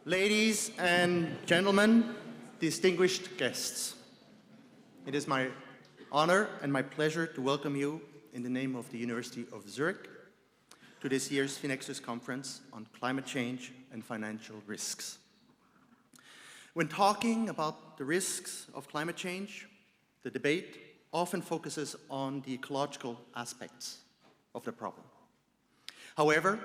Ladies and gentlemen, distinguished guests, it is my honor and my pleasure to welcome you in the name of the University of Zurich to this year's Finexus Conference on Climate Change and Financial Risks. When talking about the risks of climate change, the debate often focuses on the ecological aspects of the problem. However,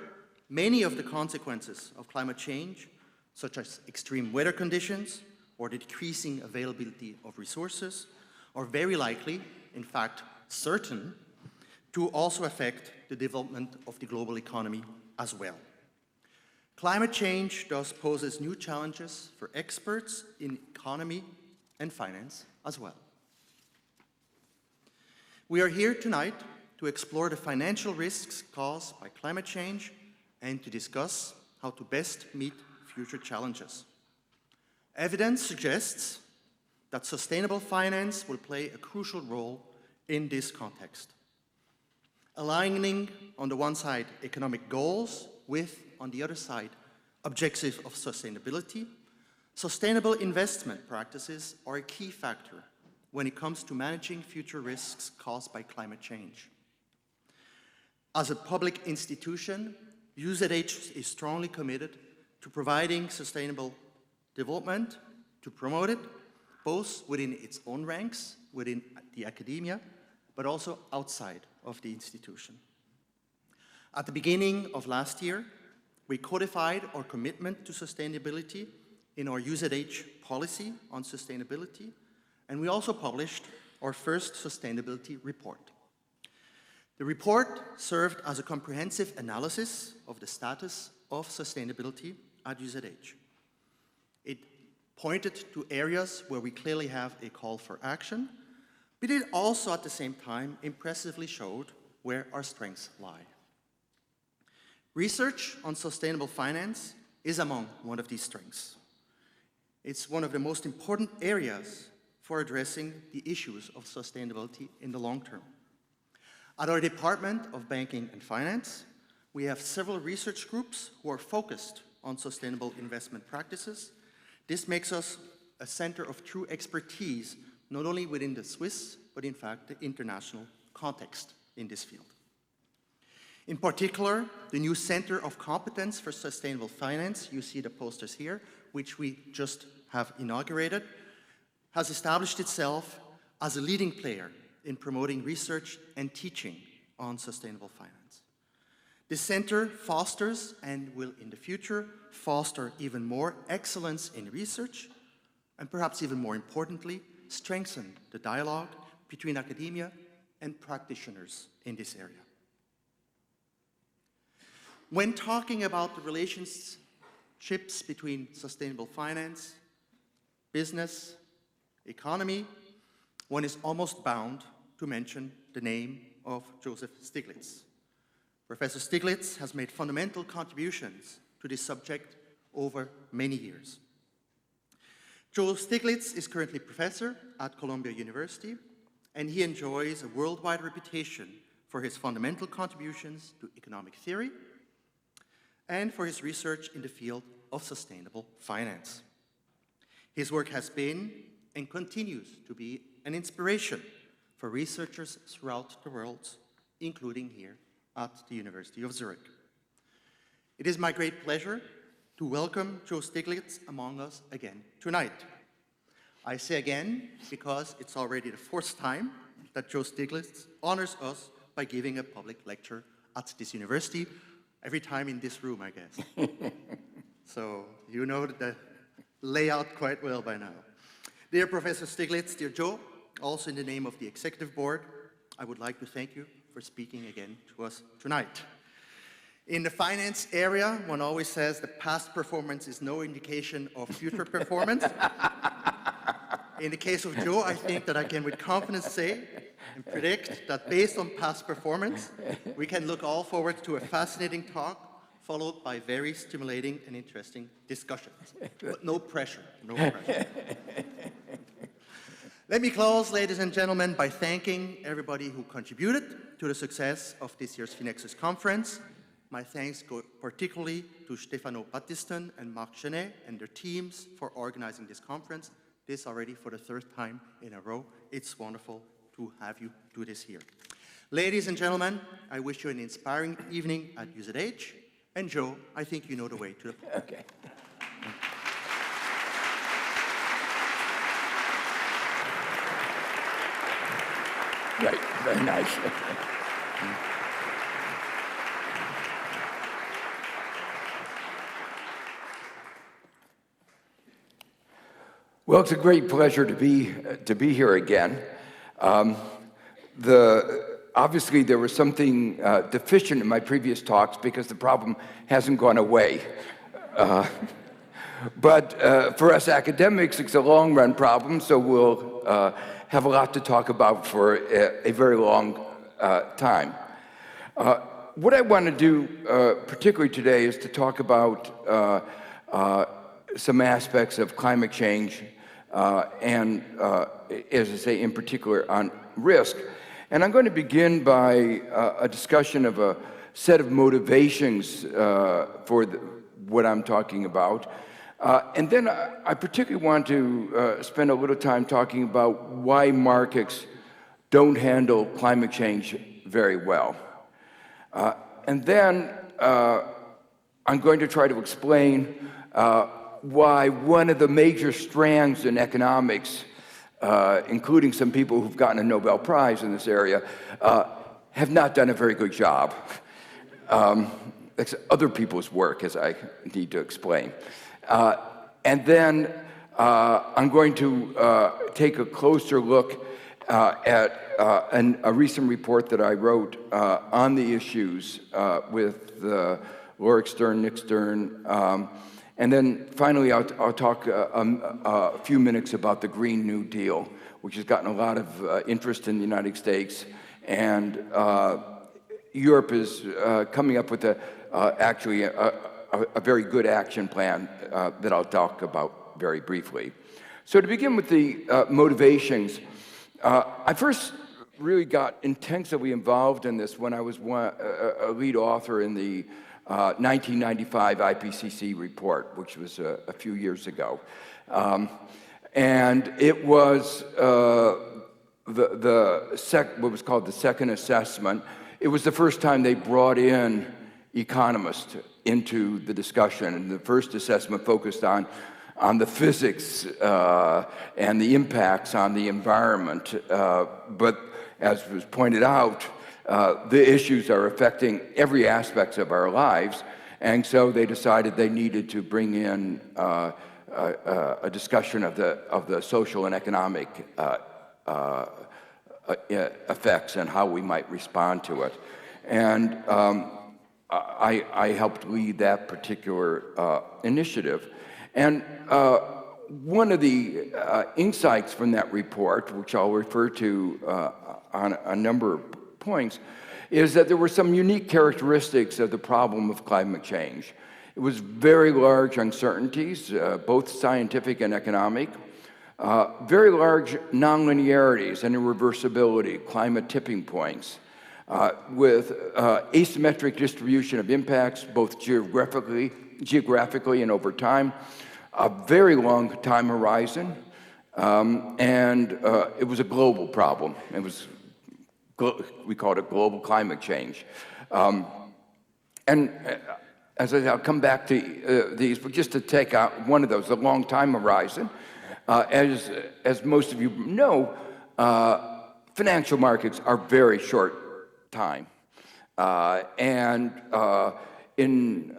many of the consequences of climate change, such as extreme weather conditions or the decreasing availability of resources, are very likely, in fact certain, to also affect the development of the global economy as well. Climate change thus poses new challenges for experts in economy and finance as well. We are here tonight to explore the financial risks caused by climate change and to discuss how to best meet future challenges. Evidence suggests that sustainable finance will play a crucial role in this context, aligning on the one side economic goals with, on the other side, objectives of sustainability. Sustainable investment practices are a key factor when it comes to managing future risks caused by climate change. As a public institution, UZH is strongly committed to providing sustainable development, to promote it, both within its own ranks, within the academia, but also outside of the institution. At the beginning of last year, we codified our commitment to sustainability in our UZH policy on sustainability, and we also published our first sustainability report. The report served as a comprehensive analysis of the status of sustainability at UZH. It pointed to areas where we clearly have a call for action, but it also at the same time impressively showed where our strengths lie. Research on sustainable finance is among one of these strengths. It's one of the most important areas for addressing the issues of sustainability in the long term. At our Department of Banking and Finance, we have several research groups who are focused on sustainable investment practices. This makes us a center of true expertise, not only within the Swiss, but in fact the international context in this field. In particular, the new Center of Competence for Sustainable Finance, you see the posters here, which we just have inaugurated, has established itself as a leading player in promoting research and teaching on sustainable finance. This center fosters and will in the future foster even more excellence in research and perhaps even more importantly, strengthen the dialogue between academia and practitioners in this area. When talking about the relationships between sustainable finance, business, economy, one is almost bound to mention the name of Joseph Stiglitz. Professor Stiglitz has made fundamental contributions to this subject over many years. Joe Stiglitz is currently professor at Columbia University, and he enjoys a worldwide reputation for his fundamental contributions to economic theory and for his research in the field of sustainable finance. His work has been and continues to be an inspiration for researchers throughout the world, including here at the University of Zurich. It is my great pleasure to welcome Joe Stiglitz among us again tonight. I say again because it's already the fourth time that Joe Stiglitz honors us by giving a public lecture at this university, every time in this room, I guess. So you know the layout quite well by now. Dear Professor Stiglitz, dear Joe, also in the name of the Executive Board, I would like to thank you for speaking again to us tonight. In the finance area, one always says that past performance is no indication of future performance. In the case of Joe, I think that I can with confidence say and predict that based on past performance, we can look all forward to a fascinating talk followed by very stimulating and interesting discussions. But no pressure, no pressure. Let me close, ladies and gentlemen, by thanking everybody who contributed to the success of this year's Finexus conference. My thanks go particularly to Stefano Battiston and Marc Genet and their teams for organizing this conference. This already for the third time in a row. It's wonderful to have you do this here. Ladies and gentlemen, I wish you an inspiring evening at UZH. And Joe, I think you know the way to the podium. Okay. Right, very nice. Well, it's a great pleasure to be here again. Obviously, there was something deficient in my previous talks because the problem hasn't gone away. But for us academics, it's a long-run problem, so we'll have a lot to talk about for a very long time. What I want to do, particularly today, is to talk about some aspects of climate change and, as I say, in particular on risk. And I'm going to begin by a discussion of a set of motivations for what I'm talking about. And then I particularly want to spend a little time talking about why markets don't handle climate change very well. And then I'm going to try to explain why one of the major strands in economics, including some people who've gotten a Nobel Prize in this area, have not done a very good job. It's other people's work, as I need to explain. And then I'm going to take a closer look at a recent report that I wrote on the issues with Laureate Stern, Nick Stern, and then finally I'll talk a few minutes about the Green New Deal, which has gotten a lot of interest in the United States, and Europe is coming up with actually a very good action plan that I'll talk about very briefly. So to begin with the motivations, I first really got intensively involved in this when I was a lead author in the 1995 IPCC report, which was a few years ago. And it was what was called the second assessment. It was the first time they brought in economists into the discussion, and the first assessment focused on the physics and the impacts on the environment. But as was pointed out, the issues are affecting every aspect of our lives, and so they decided they needed to bring in a discussion of the social and economic effects and how we might respond to it. And I helped lead that particular initiative. And one of the insights from that report, which I'll refer to on a number of points, is that there were some unique characteristics of the problem of climate change. It was very large uncertainties, both scientific and economic, very large nonlinearities and irreversibility, climate tipping points, with asymmetric distribution of impacts, both geographically and over time, a very long time horizon, and it was a global problem. It was, we called it global climate change. And as I'll come back to these, but just to take out one of those, the long time horizon, as most of you know, financial markets are very short time. And in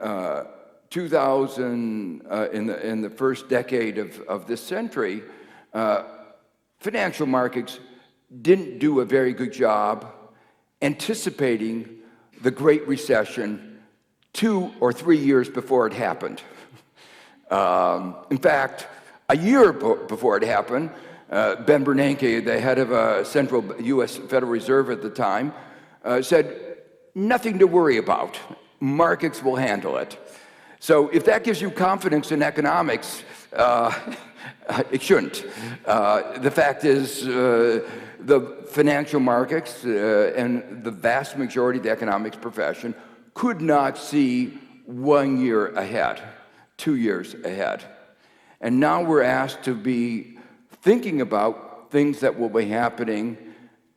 2000, in the first decade of this century, financial markets didn't do a very good job anticipating the Great Recession 2 or 3 years before it happened. In fact, a year before it happened, Ben Bernanke, the head of a central U.S. Federal Reserve at the time, said, nothing to worry about. Markets will handle it. So if that gives you confidence in economics, it shouldn't. The fact is, the financial markets and the vast majority of the economics profession could not see 1 year ahead, 2 years ahead. And now we're asked to be thinking about things that will be happening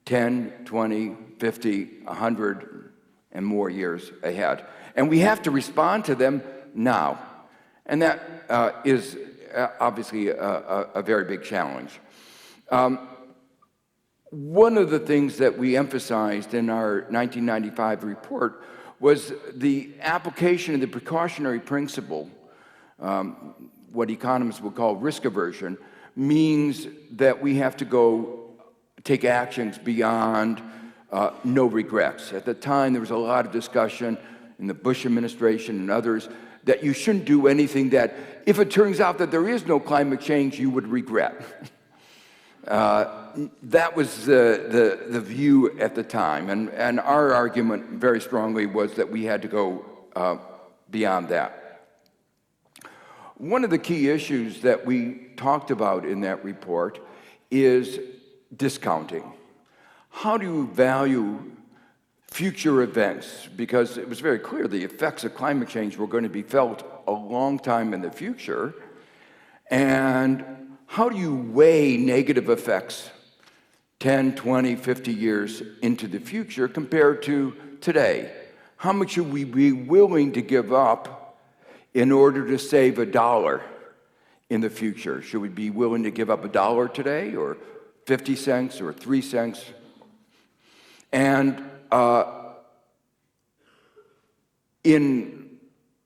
10, 20, 50, 100, and more years ahead. And we have to respond to them now. And that is obviously a very big challenge. One of the things that we emphasized in our 1995 report was the application of the precautionary principle, what economists would call risk aversion, means that we have to go take actions beyond no regrets. At the time, there was a lot of discussion in the Bush administration and others that you shouldn't do anything that, if it turns out that there is no climate change, you would regret. That was the view at the time, and our argument very strongly was that we had to go beyond that. One of the key issues that we talked about in that report is discounting. How do you value future events? Because it was very clear the effects of climate change were going to be felt a long time in the future. And how do you weigh negative effects 10, 20, 50 years into the future compared to today? How much should we be willing to give up in order to save $1 in the future? Should we be willing to give up $1 today, or 50 cents, or 3 cents? And in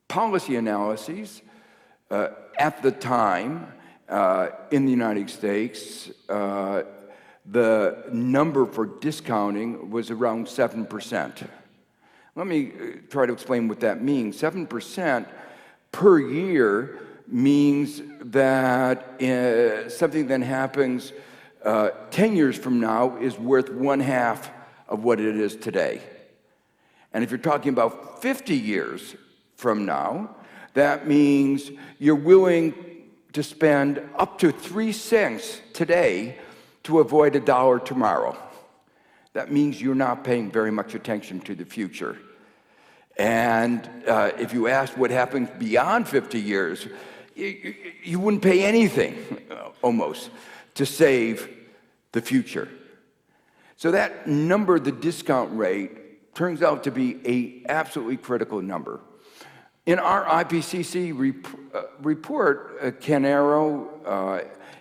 policy analyses, at the time, in the United States, the number for discounting was around 7%. Let me try to explain what that means. 7% per year means that something that happens 10 years from now is worth 1/2 of what it is today. And if you're talking about 50 years from now, that means you're willing to spend up to 3 cents today to avoid $1 tomorrow. That means you're not paying very much attention to the future. And if you ask what happens beyond 50 years, you wouldn't pay anything, almost, to save the future. So that number, the discount rate, turns out to be an absolutely critical number. In our IPCC report, Ken Arrow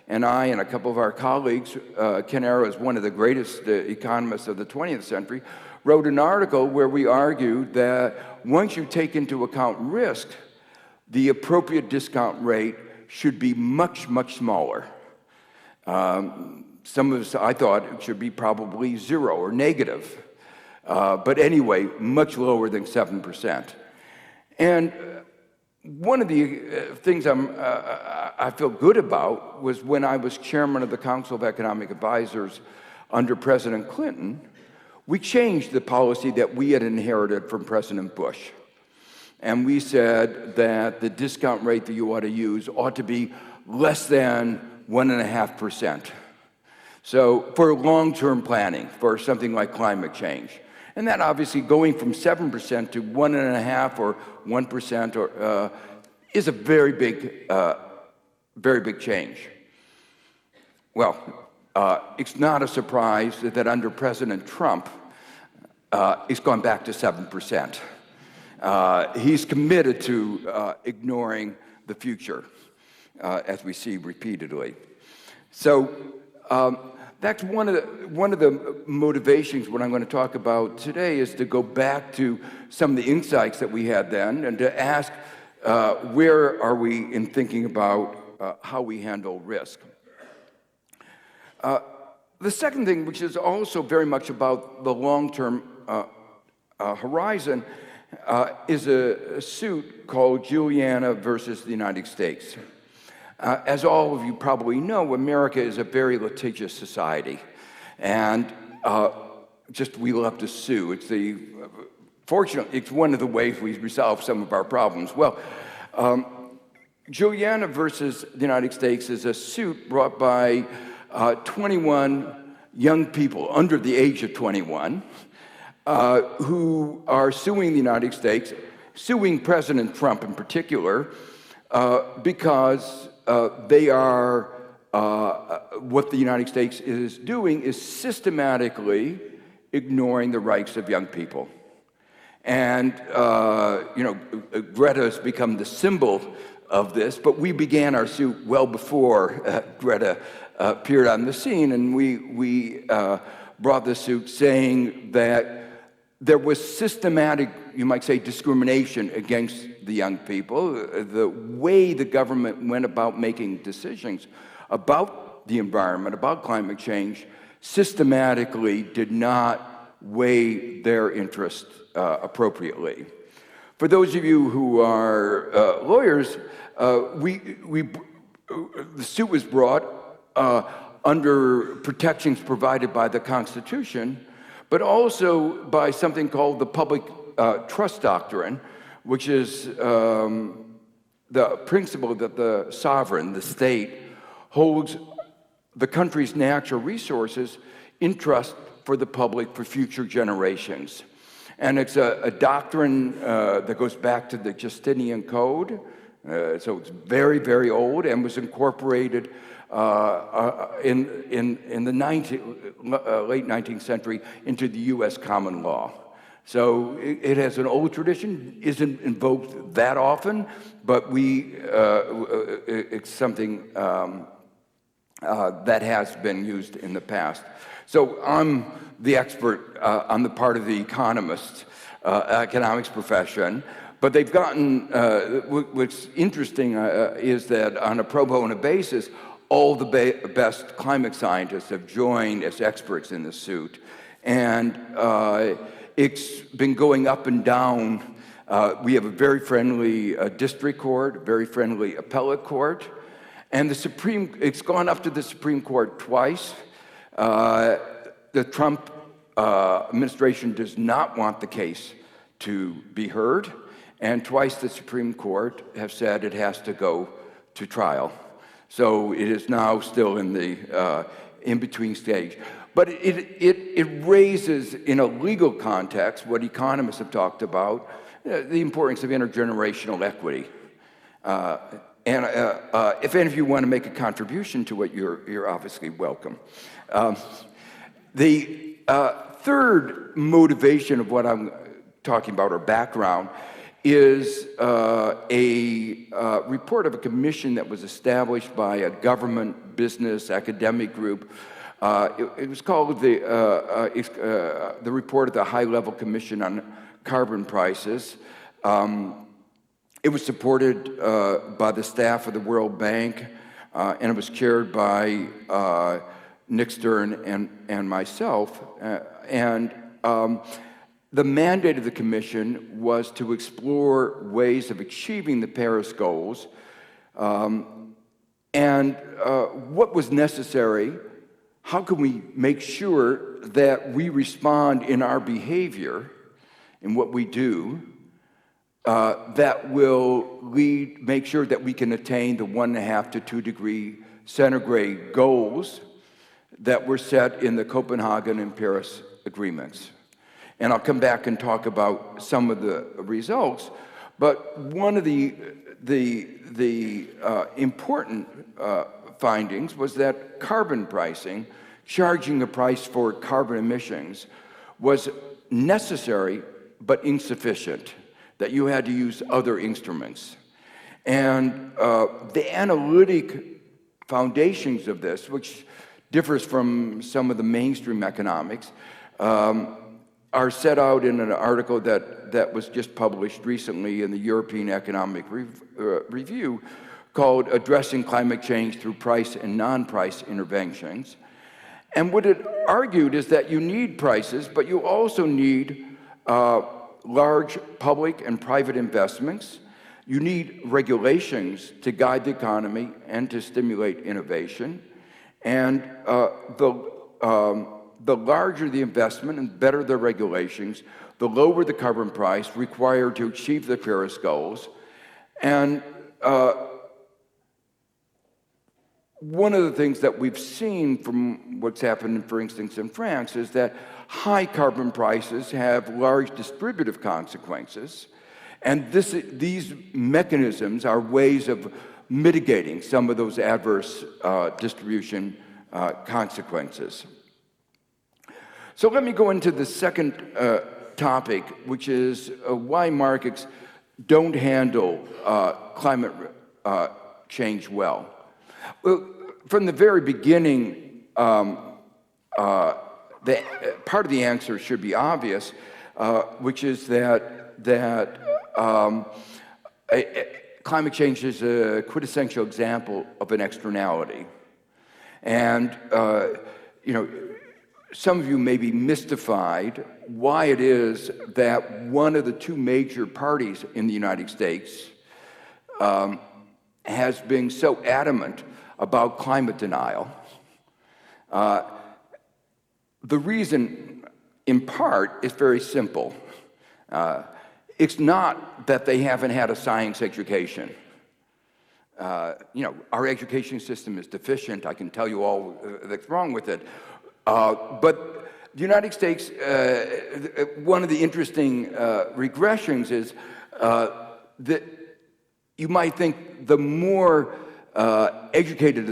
and I and a couple of our colleagues, Ken Arrow is one of the greatest economists of the 20th century, wrote an article where we argued that once you take into account risk, the appropriate discount rate should be much, much smaller. Some of us, I thought, it should be probably 0 or negative. But anyway, much lower than 7%. And one of the things I feel good about was when I was chairman of the Council of Economic Advisors under President Clinton, we changed the policy that we had inherited from President Bush. And we said that the discount rate that you ought to use ought to be less than 1.5%. So for long-term planning, for something like climate change. And that obviously going from 7% to 1.5% or 1% is a very big change. Well, it's not a surprise that under President Trump, it's gone back to 7%. He's committed to ignoring the future, as we see repeatedly. So that's one of the motivations. What I'm going to talk about today is to go back to some of the insights that we had then, and to ask where are we in thinking about how we handle risk. The second thing, which is also very much about the long-term horizon, is a suit called Juliana versus the United States. As all of you probably know, America is a very litigious society, and we love to sue. Fortunately, it's one of the ways we resolve some of our problems. Well, Juliana versus the United States is a suit brought by 21 young people under the age of 21 who are suing the United States, suing President Trump in particular, because they are, what the United States is doing is systematically ignoring the rights of young people. And, Greta has become the symbol of this, but we began our suit well before Greta appeared on the scene, and we brought the suit saying that there was systematic, you might say, discrimination against the young people. The way the government went about making decisions about the environment, about climate change, systematically did not weigh their interest appropriately. For those of you who are lawyers, the suit was brought under protections provided by the Constitution, but also by something called the public trust doctrine, which is the principle that the sovereign, the state, holds the country's natural resources in trust for the public for future generations. And it's a doctrine that goes back to the Justinian Code, so it's very, very old, and was incorporated in the late 19th century into the U.S. common law. So it has an old tradition, isn't invoked that often, but it's something that has been used in the past. So I'm the expert on the part of the economics profession, but they've gotten, what's interesting is that on a pro bono basis, all the best climate scientists have joined as experts in the suit. And it's been going up and down. We have a very friendly district court, very friendly appellate court, and it's gone up to the Supreme Court twice. The Trump administration does not want the case to be heard, and twice the Supreme Court have said it has to go to trial. So it is now still in the in-between stage. But it raises, in a legal context, what economists have talked about, the importance of intergenerational equity. And if any of you want to make a contribution to it, you're obviously welcome. The third motivation of what I'm talking about, or background, is a report of a commission that was established by a government, business, academic group. It was called the report of the High-Level Commission on Carbon Prices. It was supported by the staff of the World Bank, and it was chaired by Nick Stern and myself. The mandate of the commission was to explore ways of achieving the Paris goals, and what was necessary. How can we make sure that we respond in our behavior, in what we do, that will make sure that we can attain the 1.5 to 2 degree centigrade goals that were set in the Copenhagen and Paris agreements. And I'll come back and talk about some of the results, but one of the important findings was that carbon pricing, charging a price for carbon emissions, was necessary but insufficient, that you had to use other instruments. And the analytic foundations of this, which differs from some of the mainstream economics, are set out in an article that was just published recently in the European Economic Review called Addressing Climate Change Through Price and Non-Price Interventions. And what it argued is that you need prices, but you also need large public and private investments. You need regulations to guide the economy and to stimulate innovation. And the larger the investment and better the regulations, the lower the carbon price required to achieve the Paris goals. And one of the things that we've seen from what's happened, for instance, in France, is that high carbon prices have large distributive consequences, and these mechanisms are ways of mitigating some of those adverse distribution consequences. So let me go into the second topic, which is why markets don't handle climate change well. Well, from the very beginning, part of the answer should be obvious, which is that climate change is a quintessential example of an externality. And, some of you may be mystified why it is that one of the two major parties in the United States has been so adamant about climate denial. The reason, in part, is very simple. It's not that they haven't had a science education. Our education system is deficient. I can tell you all that's wrong with it. But the United States, one of the interesting regressions is that you might think the more educated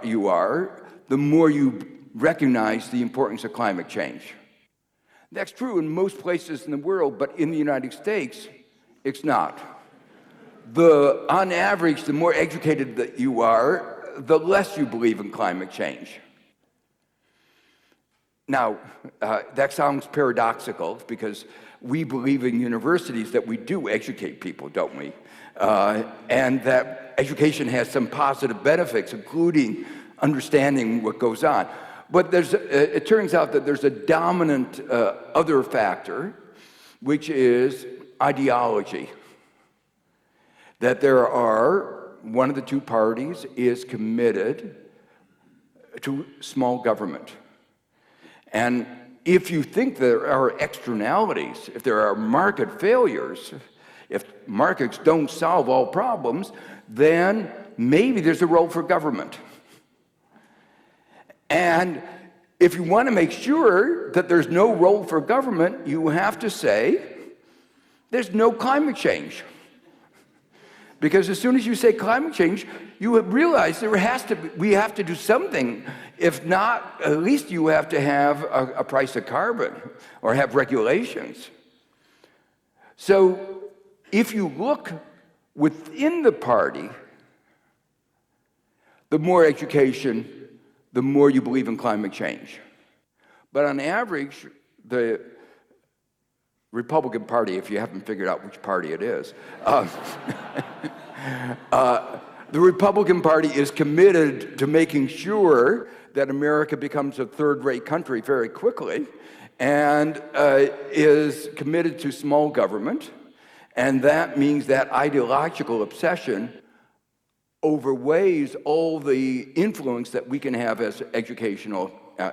you are, the more you recognize the importance of climate change. That's true in most places in the world, but in the United States, it's not. On average, the more educated that you are, the less you believe in climate change. Now, that sounds paradoxical because we believe in universities that we do educate people, don't we? And that education has some positive benefits, including understanding what goes on. But it turns out that there's a dominant other factor, which is ideology. That one of the two parties is committed to small government. And if you think there are externalities, if there are market failures, if markets don't solve all problems, then maybe there's a role for government. And if you want to make sure that there's no role for government, you have to say there's no climate change. Because as soon as you say climate change, you realize we have to do something. If not, at least you have to have a price of carbon or have regulations. So if you look within the party, the more education, the more you believe in climate change. But on average, the Republican Party, if you haven't figured out which party it is, the Republican Party is committed to making sure that America becomes a third-rate country very quickly, and is committed to small government, and that means that ideological obsession overweighs all the influence that we can have as educational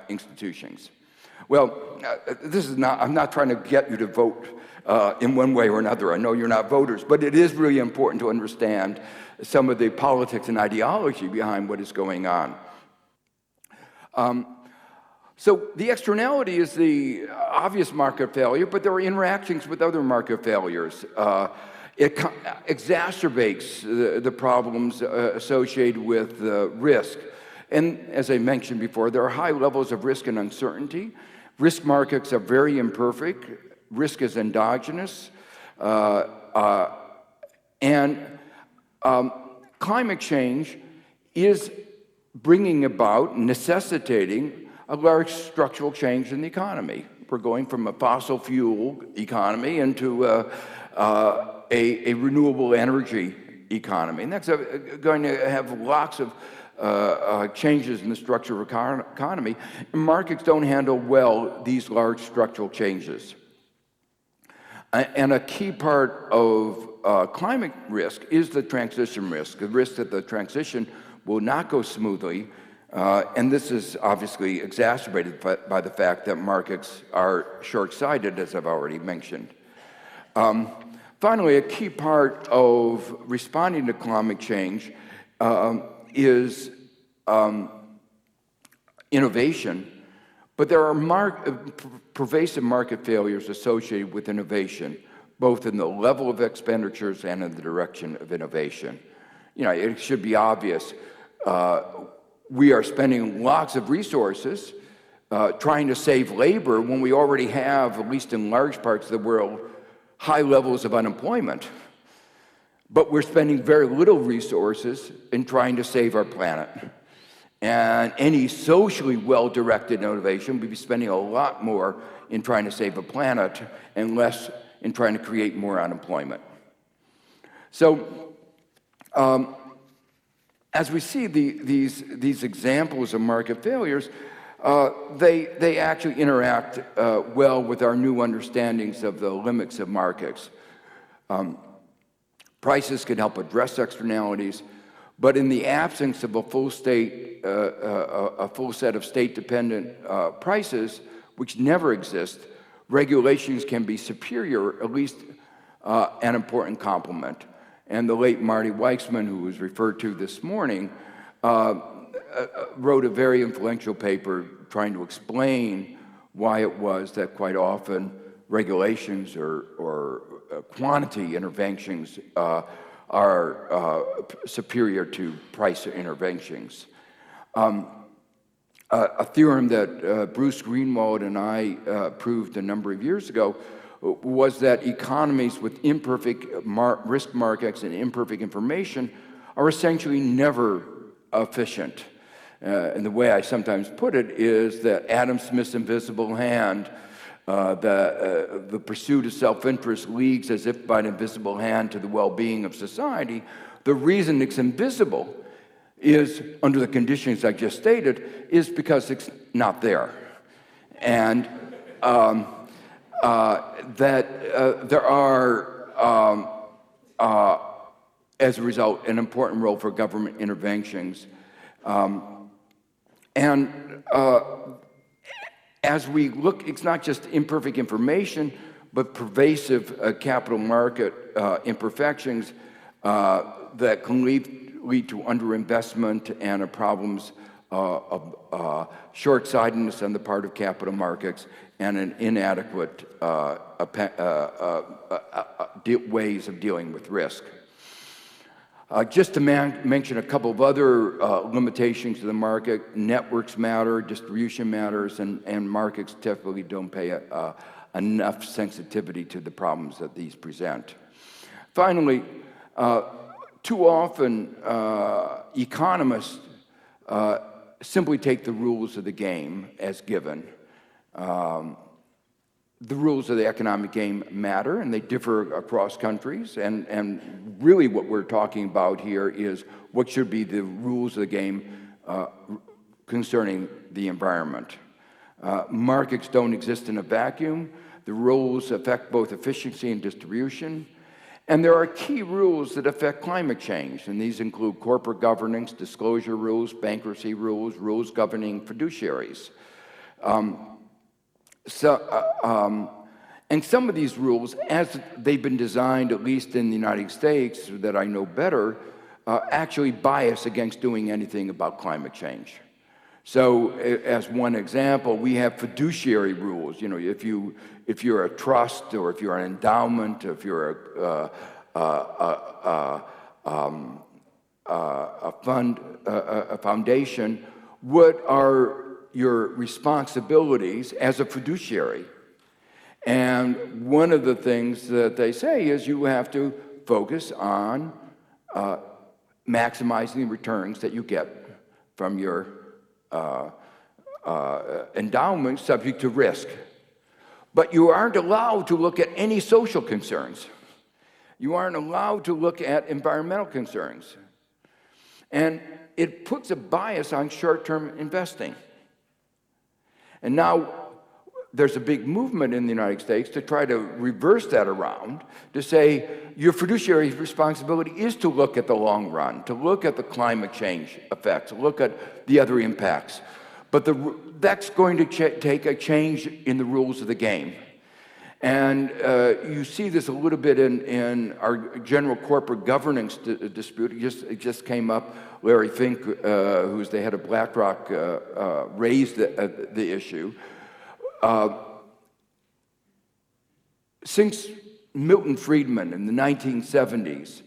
institutions. Well, I'm not trying to get you to vote in one way or another. I know you're not voters, but it is really important to understand some of the politics and ideology behind what is going on. So the externality is the obvious market failure, but there are interactions with other market failures. It exacerbates the problems associated with risk. And as I mentioned before, there are high levels of risk and uncertainty. Risk markets are very imperfect. Risk is endogenous. Climate change is bringing about, necessitating a large structural change in the economy. We're going from a fossil fuel economy into a renewable energy economy. And that's going to have lots of changes in the structure of economy. And markets don't handle well these large structural changes. And a key part of climate risk is the transition risk, the risk that the transition will not go smoothly. And this is obviously exacerbated by the fact that markets are short-sighted, as I've already mentioned. Finally, a key part of responding to climate change is innovation, But there are pervasive market failures associated with innovation, both in the level of expenditures and in the direction of innovation. You know, it should be obvious. We are spending lots of resources trying to save labor when we already have, at least in large parts of the world, high levels of unemployment. But we're spending very little resources in trying to save our planet. And any socially well-directed innovation would be spending a lot more in trying to save a planet and less in trying to create more unemployment. So, as we see these examples of market failures, they actually interact well with our new understandings of the limits of markets. Prices can help address externalities, but in the absence of a full set of state-dependent prices, which never exist, regulations can be superior, at least an important complement. And the late Marty Weitzman, who was referred to this morning, wrote a very influential paper trying to explain why it was that quite often regulations or quantity interventions are superior to price interventions. A theorem that Bruce Greenwald and I proved a number of years ago was that economies with imperfect risk markets and imperfect information are essentially never efficient. And the way I sometimes put it is that Adam Smith's invisible hand, the pursuit of self-interest leads as if by an invisible hand to the well-being of society. The reason it's invisible is, under the conditions I just stated, is because it's not there. And that there are, as a result, an important role for government interventions. As we look, it's not just imperfect information, but pervasive capital market imperfections that can lead to underinvestment and problems of short-sightedness on the part of capital markets and an inadequate ways of dealing with risk. Just to mention a couple of other limitations to the market: networks matter, distribution matters, and markets typically don't pay enough sensitivity to the problems that these present. Finally, too often economists simply take the rules of the game as given. The rules of the economic game matter, and they differ across countries, and really what we're talking about here is what should be the rules of the game concerning the environment. Markets don't exist in a vacuum. The rules affect both efficiency and distribution, and there are key rules that affect climate change, and these include corporate governance, disclosure rules, bankruptcy rules, rules governing fiduciaries. And some of these rules, as they've been designed, at least in the United States, that I know better, actually bias against doing anything about climate change. So, as one example, we have fiduciary rules. You know, if you're a trust, or if you're an endowment, or if you're a fund, a foundation, what are your responsibilities as a fiduciary? And one of the things that they say is you have to focus on maximizing the returns that you get from your endowment subject to risk. But you aren't allowed to look at any social concerns. You aren't allowed to look at environmental concerns. And it puts a bias on short-term investing. And now there's a big movement in the United States to try to reverse that around, to say your fiduciary responsibility is to look at the long run, to look at the climate change effects, look at the other impacts. But that's going to take a change in the rules of the game. And you see this a little bit in our general corporate governance dispute. It just came up. Larry Fink, who's the head of BlackRock, raised the issue. Since Milton Friedman in the 1970s,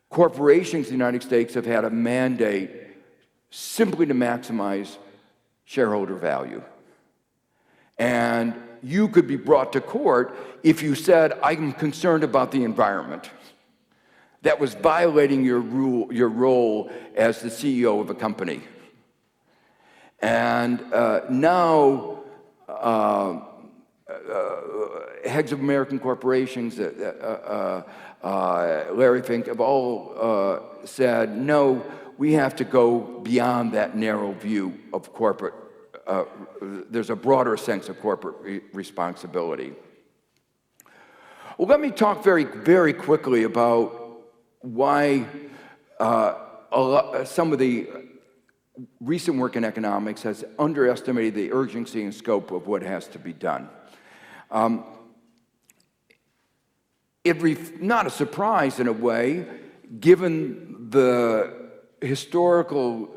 corporations in the United States have had a mandate simply to maximize shareholder value. And you could be brought to court if you said, I'm concerned about the environment. That was violating your role as the CEO of a company. And now, heads of American corporations, Larry Fink, have all said, no, we have to go beyond that narrow view of corporate. There's a broader sense of corporate responsibility. Well, let me talk very, very quickly about why some of the recent work in economics has underestimated the urgency and scope of what has to be done. Not a surprise in a way, given the historical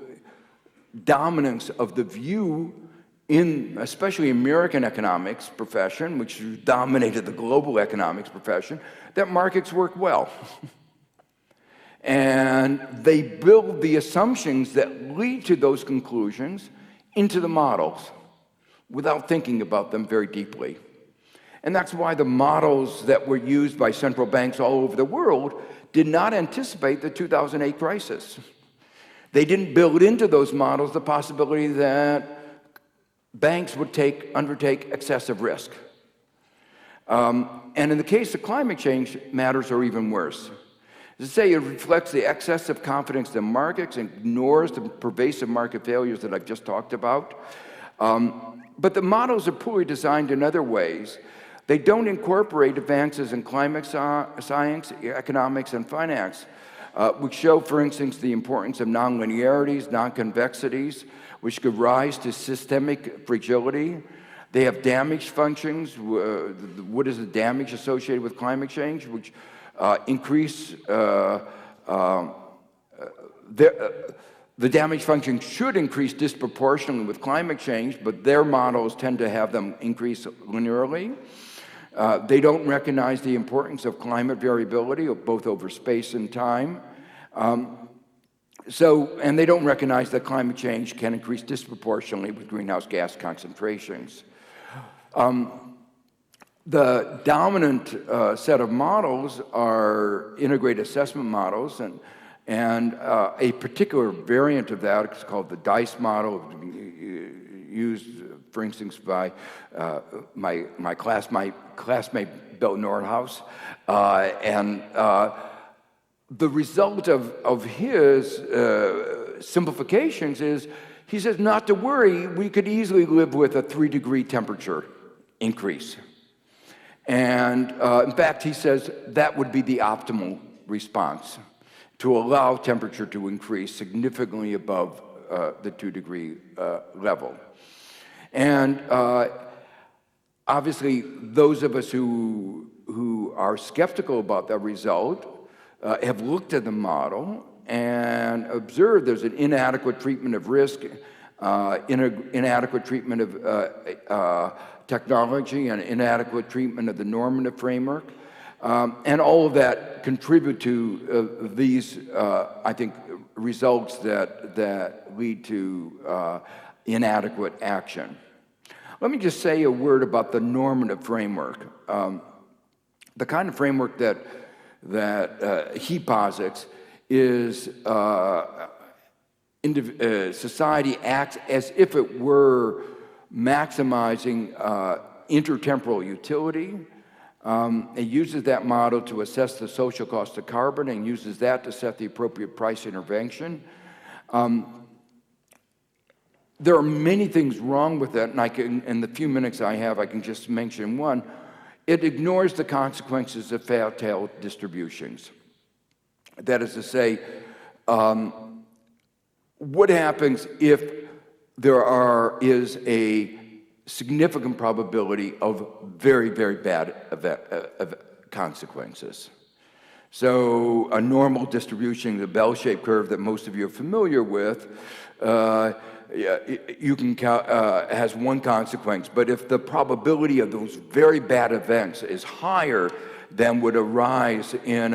dominance of the view in especially American economics profession, which dominated the global economics profession, that markets work well. And they build the assumptions that lead to those conclusions into the models without thinking about them very deeply. And that's why the models that were used by central banks all over the world did not anticipate the 2008 crisis. They didn't build into those models the possibility that banks would undertake excessive risk. And in the case of climate change, matters are even worse. As I say, it reflects the excessive confidence in markets and ignores the pervasive market failures that I've just talked about. But the models are poorly designed in other ways. They don't incorporate advances in climate science, economics, and finance, which show, for instance, the importance of nonlinearities, non-convexities, which give rise to systemic fragility. They have damage functions. What is the damage associated with climate change? Which increase the damage function should increase disproportionately with climate change, but their models tend to have them increase linearly. They don't recognize the importance of climate variability, both over space and time. And they don't recognize that climate change can increase disproportionately with greenhouse gas concentrations. The dominant set of models are integrated assessment models, and a particular variant of that is called the DICE model, used, for instance, by my classmate Bill Nordhaus. The result of his simplifications is, he says, not to worry, we could easily live with a 3-degree temperature increase. And in fact, he says that would be the optimal response, to allow temperature to increase significantly above the 2-degree level. And obviously, those of us who are skeptical about that result have looked at the model and observed there's an inadequate treatment of risk, inadequate treatment of technology, and inadequate treatment of the normative framework. And all of that contribute to these, I think, results that lead to inadequate action. Let me just say a word about the normative framework. The kind of framework that he posits is society acts as if it were maximizing intertemporal utility. It uses that model to assess the social cost of carbon and uses that to set the appropriate price intervention. There are many things wrong with that, and in the few minutes I have, I can just mention one. It ignores the consequences of fat-tailed distributions. That is to say, what happens if there is a significant probability of very, very bad consequences. So a normal distribution, the bell-shaped curve that most of you are familiar with, you can has one consequence, but if the probability of those very bad events is higher than would arise in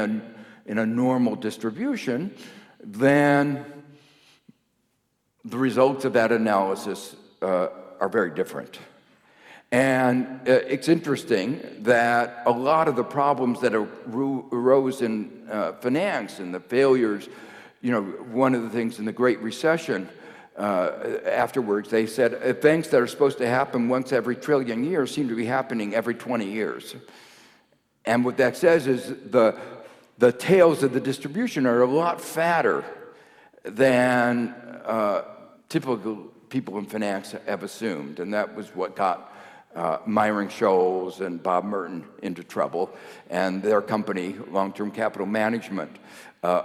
a normal distribution, then the results of that analysis are very different. And it's interesting that a lot of the problems that arose in finance and the failures, one of the things in the Great Recession, afterwards, they said events that are supposed to happen once every trillion years seem to be happening every 20 years. And what that says is the tails of the distribution are a lot fatter than typical people in finance have assumed. And that was what got Myron Scholes and Bob Merton into trouble. And their company, Long-Term Capital Management,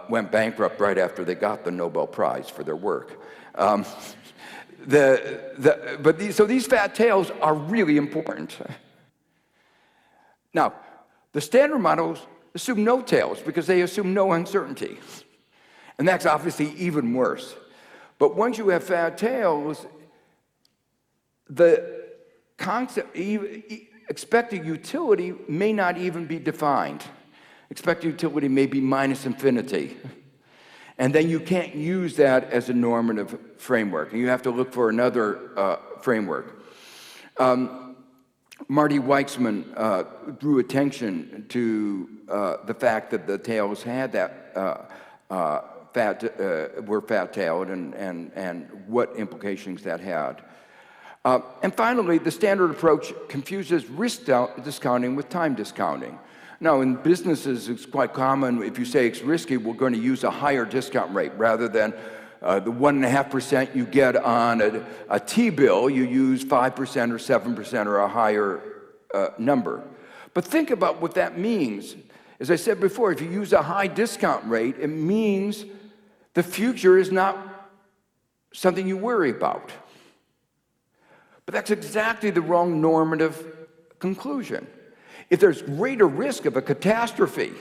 went bankrupt right after they got the Nobel Prize for their work. So these fat tails are really important. Now, the standard models assume no tails because they assume no uncertainty. And that's obviously even worse. But once you have fat tails, the concept, expected utility may not even be defined. Expected utility may be minus infinity. And then you can't use that as a normative framework. And you have to look for another framework. Marty Weitzman drew attention to the fact that the tails had that were fat-tailed and what implications that had. And finally, the standard approach confuses risk discounting with time discounting. Now, in businesses, it's quite common, if you say it's risky, we're going to use a higher discount rate rather than the 1.5% you get on a T-bill, you use 5% or 7% or a higher number. But think about what that means. As I said before, if you use a high discount rate, it means the future is not something you worry about. But that's exactly the wrong normative conclusion. If there's greater risk of a catastrophe,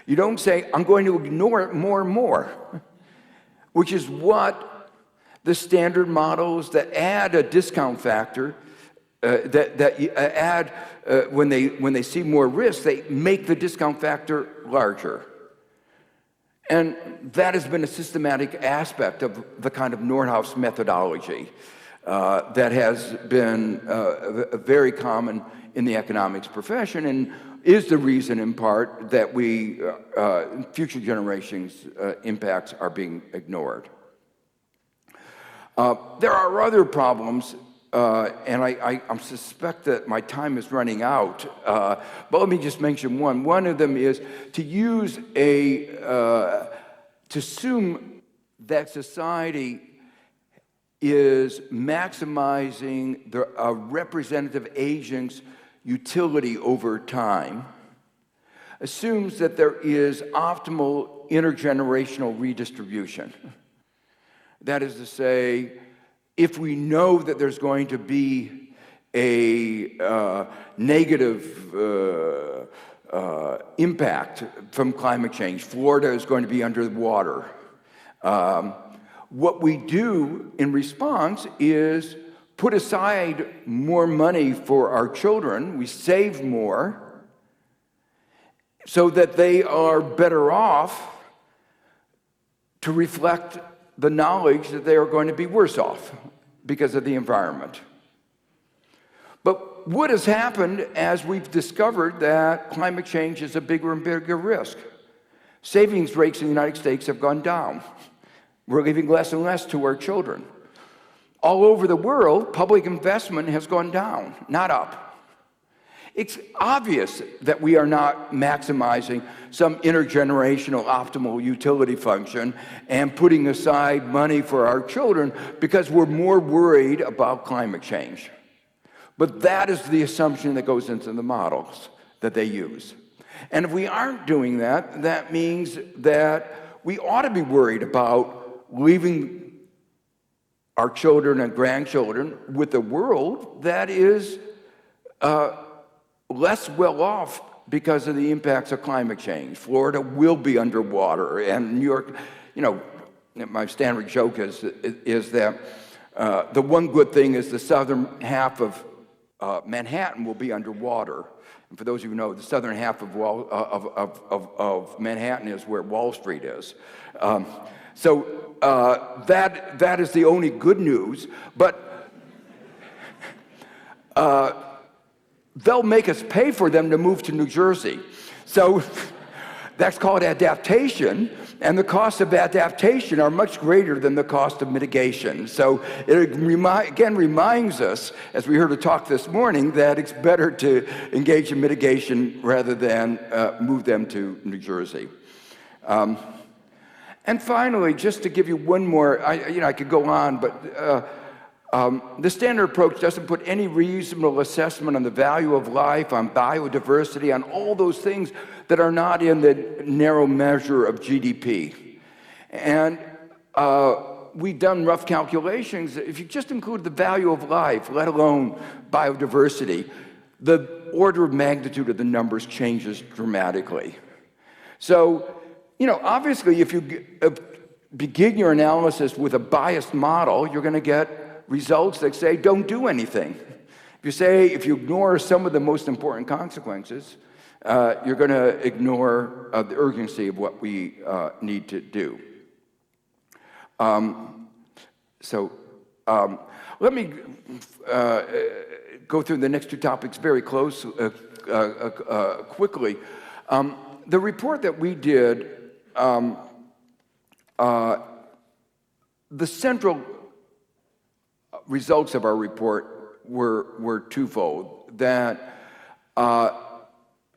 you don't say, I'm going to ignore it more and more, which is what the standard models that add a discount factor, when they see more risk, they make the discount factor larger. And that has been a systematic aspect of the kind of Nordhaus methodology that has been very common in the economics profession and is the reason in part that future generations' impacts are being ignored. There are other problems, and I suspect that my time is running out, but let me just mention one. One of them is to assume that society is maximizing a representative agent's utility over time, assumes that there is optimal intergenerational redistribution. That is to say, if we know that there's going to be a negative impact from climate change, Florida is going to be under the water, what we do in response is put aside more money for our children. We save more so that they are better off to reflect the knowledge that they are going to be worse off because of the environment. But what has happened as we've discovered that climate change is a bigger and bigger risk? Savings rates in the United States have gone down. We're giving less and less to our children. All over the world, public investment has gone down, not up. It's obvious that we are not maximizing some intergenerational optimal utility function and putting aside money for our children because we're more worried about climate change. But that is the assumption that goes into the models that they use. And if we aren't doing that, that means that we ought to be worried about leaving our children and grandchildren with a world that is less well off because of the impacts of climate change. Florida will be underwater, and New York, my standard joke is that the one good thing is the southern half of Manhattan will be underwater. And for those of you who know, the southern half of Manhattan is where Wall Street is. So that is the only good news, but they'll make us pay for them to move to New Jersey. So that's called adaptation, and the costs of adaptation are much greater than the cost of mitigation. So it again reminds us, as we heard a talk this morning, that it's better to engage in mitigation rather than move them to New Jersey. And finally, just to give you one more, I could go on, but the standard approach doesn't put any reasonable assessment on the value of life, on biodiversity, on all those things that are not in the narrow measure of GDP. And we've done rough calculations. If you just include the value of life, let alone biodiversity, the order of magnitude of the numbers changes dramatically. So, obviously, if you begin your analysis with a biased model, you're going to get results that say, don't do anything. If you ignore some of the most important consequences, you're going to ignore the urgency of what we need to do. Let me go through the next two topics very quickly. The report that we did, the central results of our report were twofold, that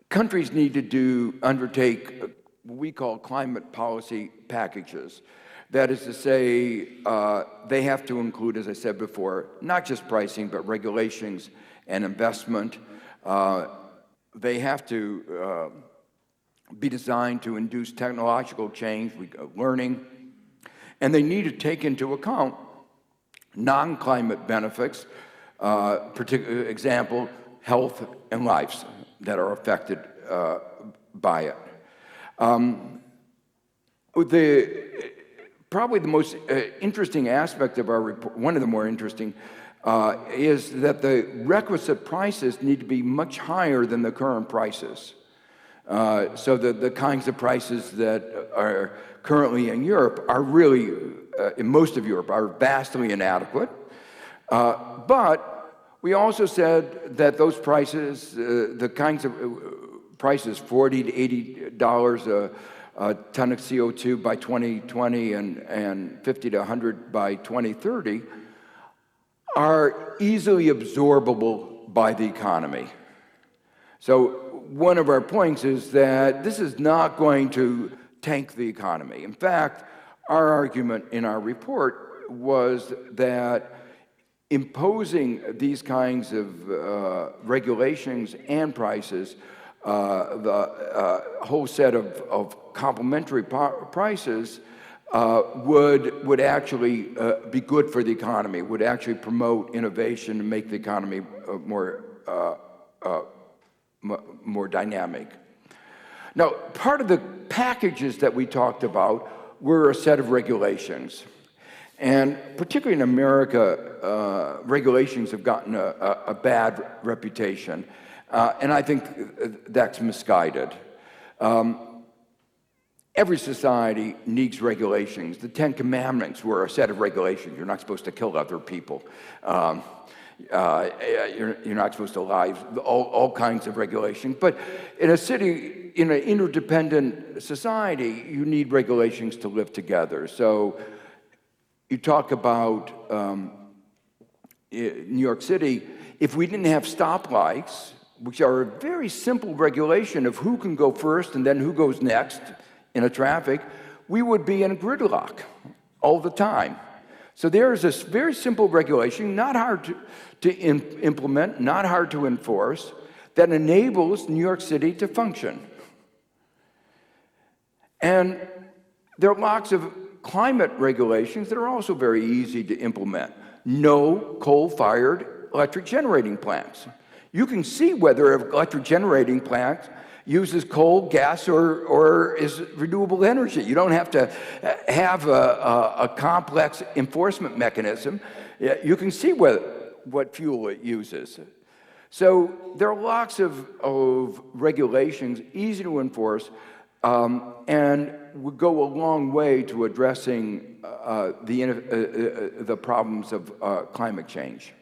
countries need to undertake what we call climate policy packages. That is to say, they have to include, as I said before, not just pricing, but regulations and investment. They have to be designed to induce technological change, learning, and they need to take into account non-climate benefits, particular example, health and lives that are affected by it. Probably the most interesting aspect of our report, one of the more interesting, is that the requisite prices need to be much higher than the current prices. So the kinds of prices that are currently in Europe are really, in most of Europe, are vastly inadequate. But we also said that those prices, the kinds of prices, $40 to $80 a ton of CO2 by 2020 and 50 to 100 by 2030, are easily absorbable by the economy. So one of our points is that this is not going to tank the economy. In fact, our argument in our report was that imposing these kinds of regulations and prices, the whole set of complementary prices, would actually be good for the economy, would actually promote innovation and make the economy more dynamic. Now, part of the packages that we talked about were a set of regulations. And particularly in America, regulations have gotten a bad reputation. And I think that's misguided. Every society needs regulations. The Ten Commandments were a set of regulations. You're not supposed to kill other people. You're not supposed to lie, all kinds of regulations. But in a city, in an interdependent society, you need regulations to live together. So you talk about New York City. If we didn't have stoplights, which are a very simple regulation of who can go first and then who goes next in a traffic, we would be in gridlock all the time. So there is this very simple regulation, not hard to implement, not hard to enforce, that enables New York City to function. And there are lots of climate regulations that are also very easy to implement. No coal-fired electric generating plants. You can see whether an electric generating plant uses coal, gas, or is renewable energy. You don't have to have a complex enforcement mechanism. You can see what fuel it uses. So there are lots of regulations, easy to enforce, and would go a long way to addressing the problems of climate change.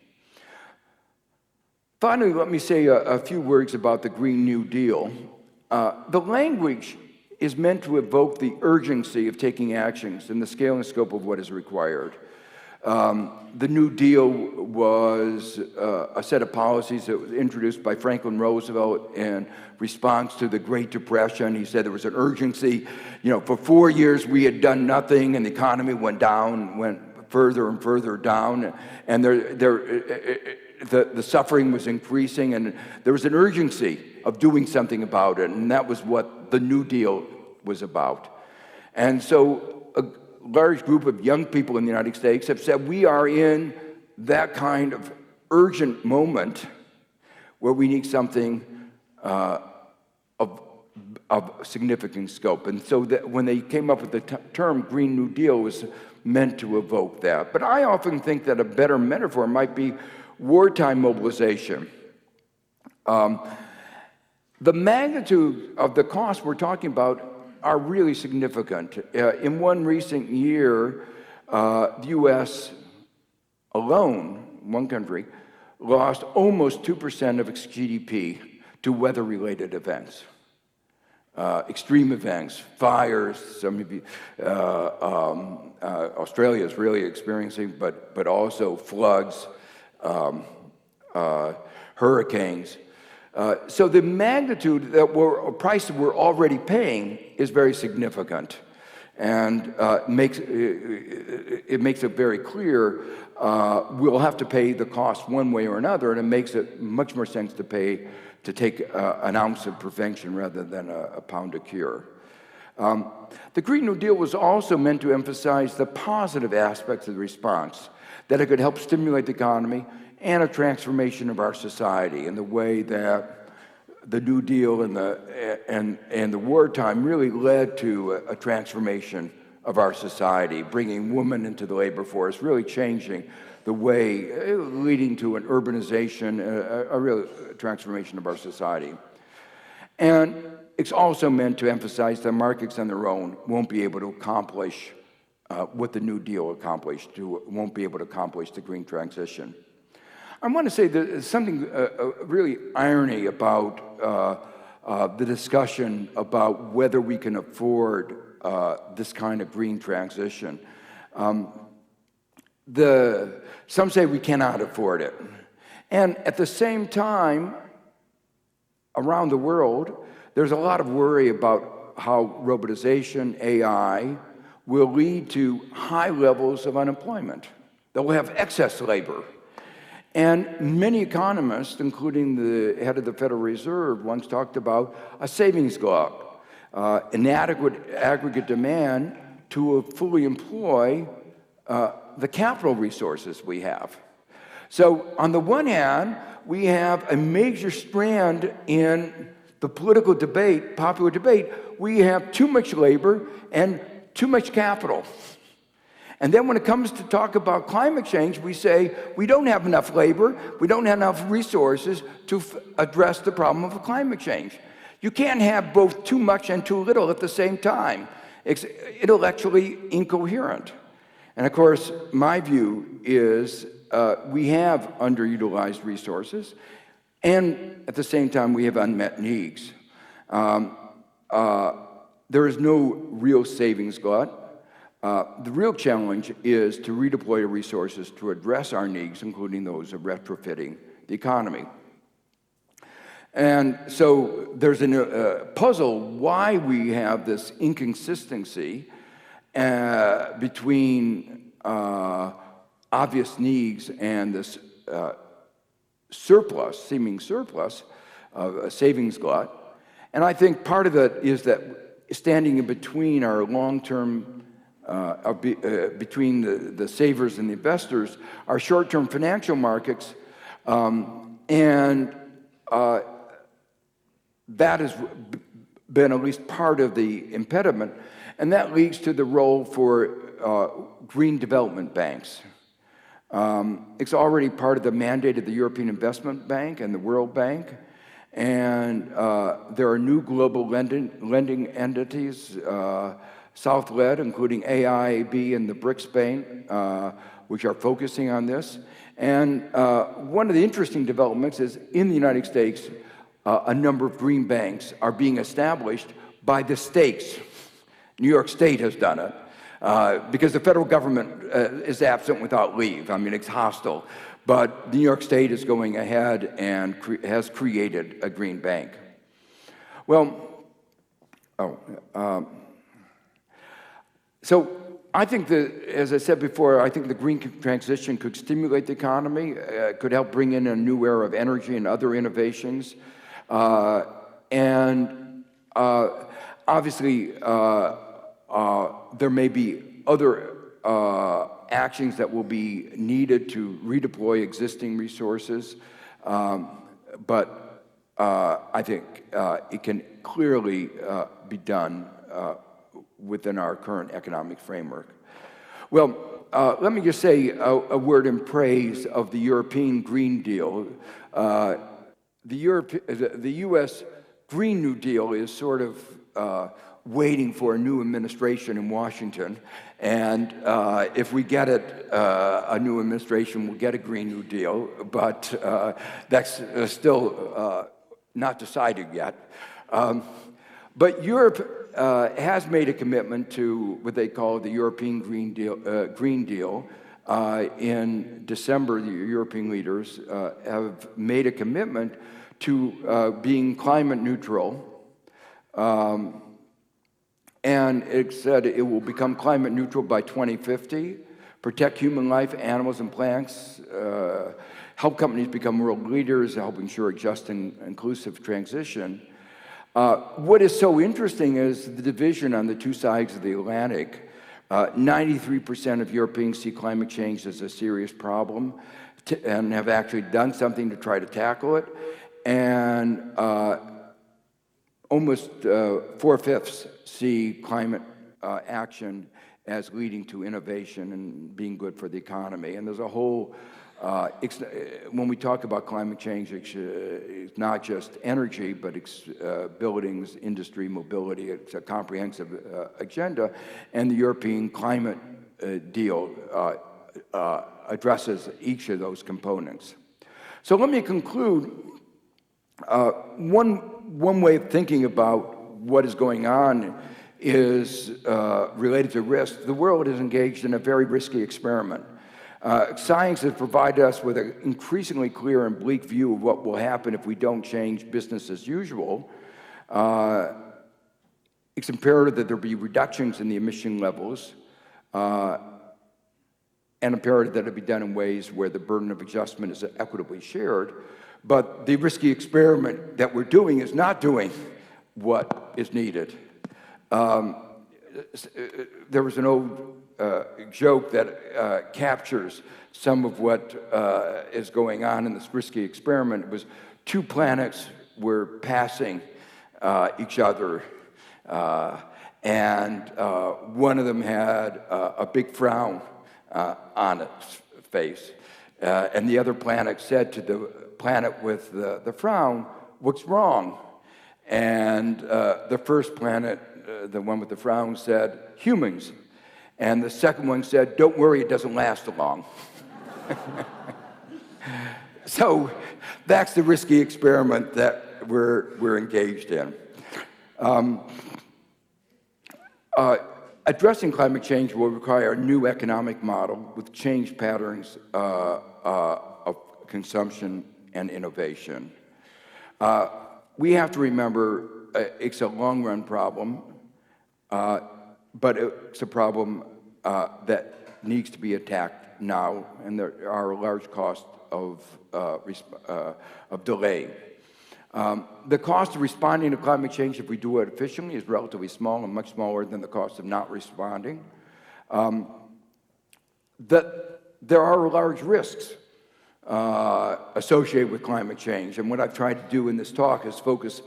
Finally, let me say a few words about the Green New Deal. The language is meant to evoke the urgency of taking actions and the scale and scope of what is required. The New Deal was a set of policies that was introduced by Franklin Roosevelt in response to the Great Depression. He said there was an urgency. For 4 years we had done nothing, and the economy went further and further down, and the suffering was increasing, and there was an urgency of doing something about it, and that was what the New Deal was about. And so a large group of young people in the United States have said we are in that kind of urgent moment where we need something of significant scope. And so that when they came up with the term Green New Deal, was meant to evoke that. But I often think that a better metaphor might be wartime mobilization. The magnitude of the costs we're talking about are really significant. In one recent year, the U.S. alone, one country, lost almost 2% of its GDP to weather-related events. Extreme events, fires, some of you, Australia is really experiencing, but also floods, hurricanes. So the magnitude price that we're already paying is very significant, and it makes it very clear we'll have to pay the cost one way or another, and it makes it much more sense to take an ounce of prevention rather than a pound of cure. The Green New Deal was also meant to emphasize the positive aspects of the response, that it could help stimulate the economy and a transformation of our society in the way that the New Deal and the wartime really led to a transformation of our society, bringing women into the labor force, really changing the way, leading to an urbanization, a real transformation of our society. And it's also meant to emphasize that markets on their own won't be able to accomplish what the New Deal accomplished, won't be able to accomplish the green transition. I want to say there's something really irony about the discussion about whether we can afford this kind of green transition. Some say we cannot afford it. And at the same time, around the world, there's a lot of worry about how robotization, AI, will lead to high levels of unemployment, that we'll have excess labor. And many economists, including the head of the Federal Reserve, once talked about a savings glut, inadequate aggregate demand to fully employ the capital resources we have. So on the one hand, we have a major strand in the political debate, popular debate. We have too much labor and too much capital. And then when it comes to talk about climate change, we say we don't have enough labor, we don't have enough resources to address the problem of climate change. You can't have both too much and too little at the same time. It's intellectually incoherent. And of course, my view is we have underutilized resources, and at the same time, we have unmet needs. There is no real savings glut. The real challenge is to redeploy resources to address our needs, including those of retrofitting the economy. And so there's a puzzle why we have this inconsistency between obvious needs and this seeming surplus of a savings glut. And I think part of it is that standing in between our long-term between the savers and the investors are short-term financial markets, and that has been at least part of the impediment, and that leads to the role for green development banks. It's already part of the mandate of the European Investment Bank and the World Bank, and there are new global lending entities, South-led, including AIIB and the BRICS Bank, which are focusing on this. And one of the interesting developments is in the United States, a number of green banks are being established by the states. New York State has done it because the federal government is absent without leave. I mean, it's hostile. But New York State is going ahead and has created a green bank. Well, so I think that, as I said before, I think the green transition could stimulate the economy, could help bring in a new era of energy and other innovations. Obviously, there may be other actions that will be needed to redeploy existing resources, but I think it can clearly be done within our current economic framework. Well, let me just say a word in praise of the European Green Deal. The U.S. Green New Deal is sort of waiting for a new administration in Washington, and if we get it, a new administration will get a Green New Deal, but that's still not decided yet. But Europe has made a commitment to what they call the European Green Deal. In December, the European leaders have made a commitment to being climate neutral. And it said it will become climate neutral by 2050, protect human life, animals, and plants, help companies become world leaders, help ensure a just and inclusive transition. What is so interesting is the division on the two sides of the Atlantic. 93% of Europeans see climate change as a serious problem and have actually done something to try to tackle it. And almost 4/5 see climate action as leading to innovation and being good for the economy. And there's a whole, when we talk about climate change, it's not just energy, but it's buildings, industry, mobility. It's a comprehensive agenda. And the European climate deal addresses each of those components. So let me conclude. One way of thinking about what is going on is related to risk. The world is engaged in a very risky experiment. Science has provided us with an increasingly clear and bleak view of what will happen if we don't change business as usual. It's imperative that there be reductions in the emission levels, and imperative that it be done in ways where the burden of adjustment is equitably shared. But the risky experiment that we're doing is not doing what is needed. There was an old joke that captures some of what is going on in this risky experiment. It was two planets were passing each other, and one of them had a big frown on its face, and the other planet said to the planet with the frown, "What's wrong?" And the first planet, the one with the frown, said, "Humans." And the second one said, "Don't worry, it doesn't last long." So that's the risky experiment that we're engaged in. Addressing climate change will require a new economic model with changed patterns of consumption and innovation. We have to remember it's a long-run problem, but it's a problem that needs to be attacked now, and there are a large cost of delay. The cost of responding to climate change, if we do it efficiently, is relatively small and much smaller than the cost of not responding. that there are large risks associated with climate change. And what I've tried to do in this talk is focus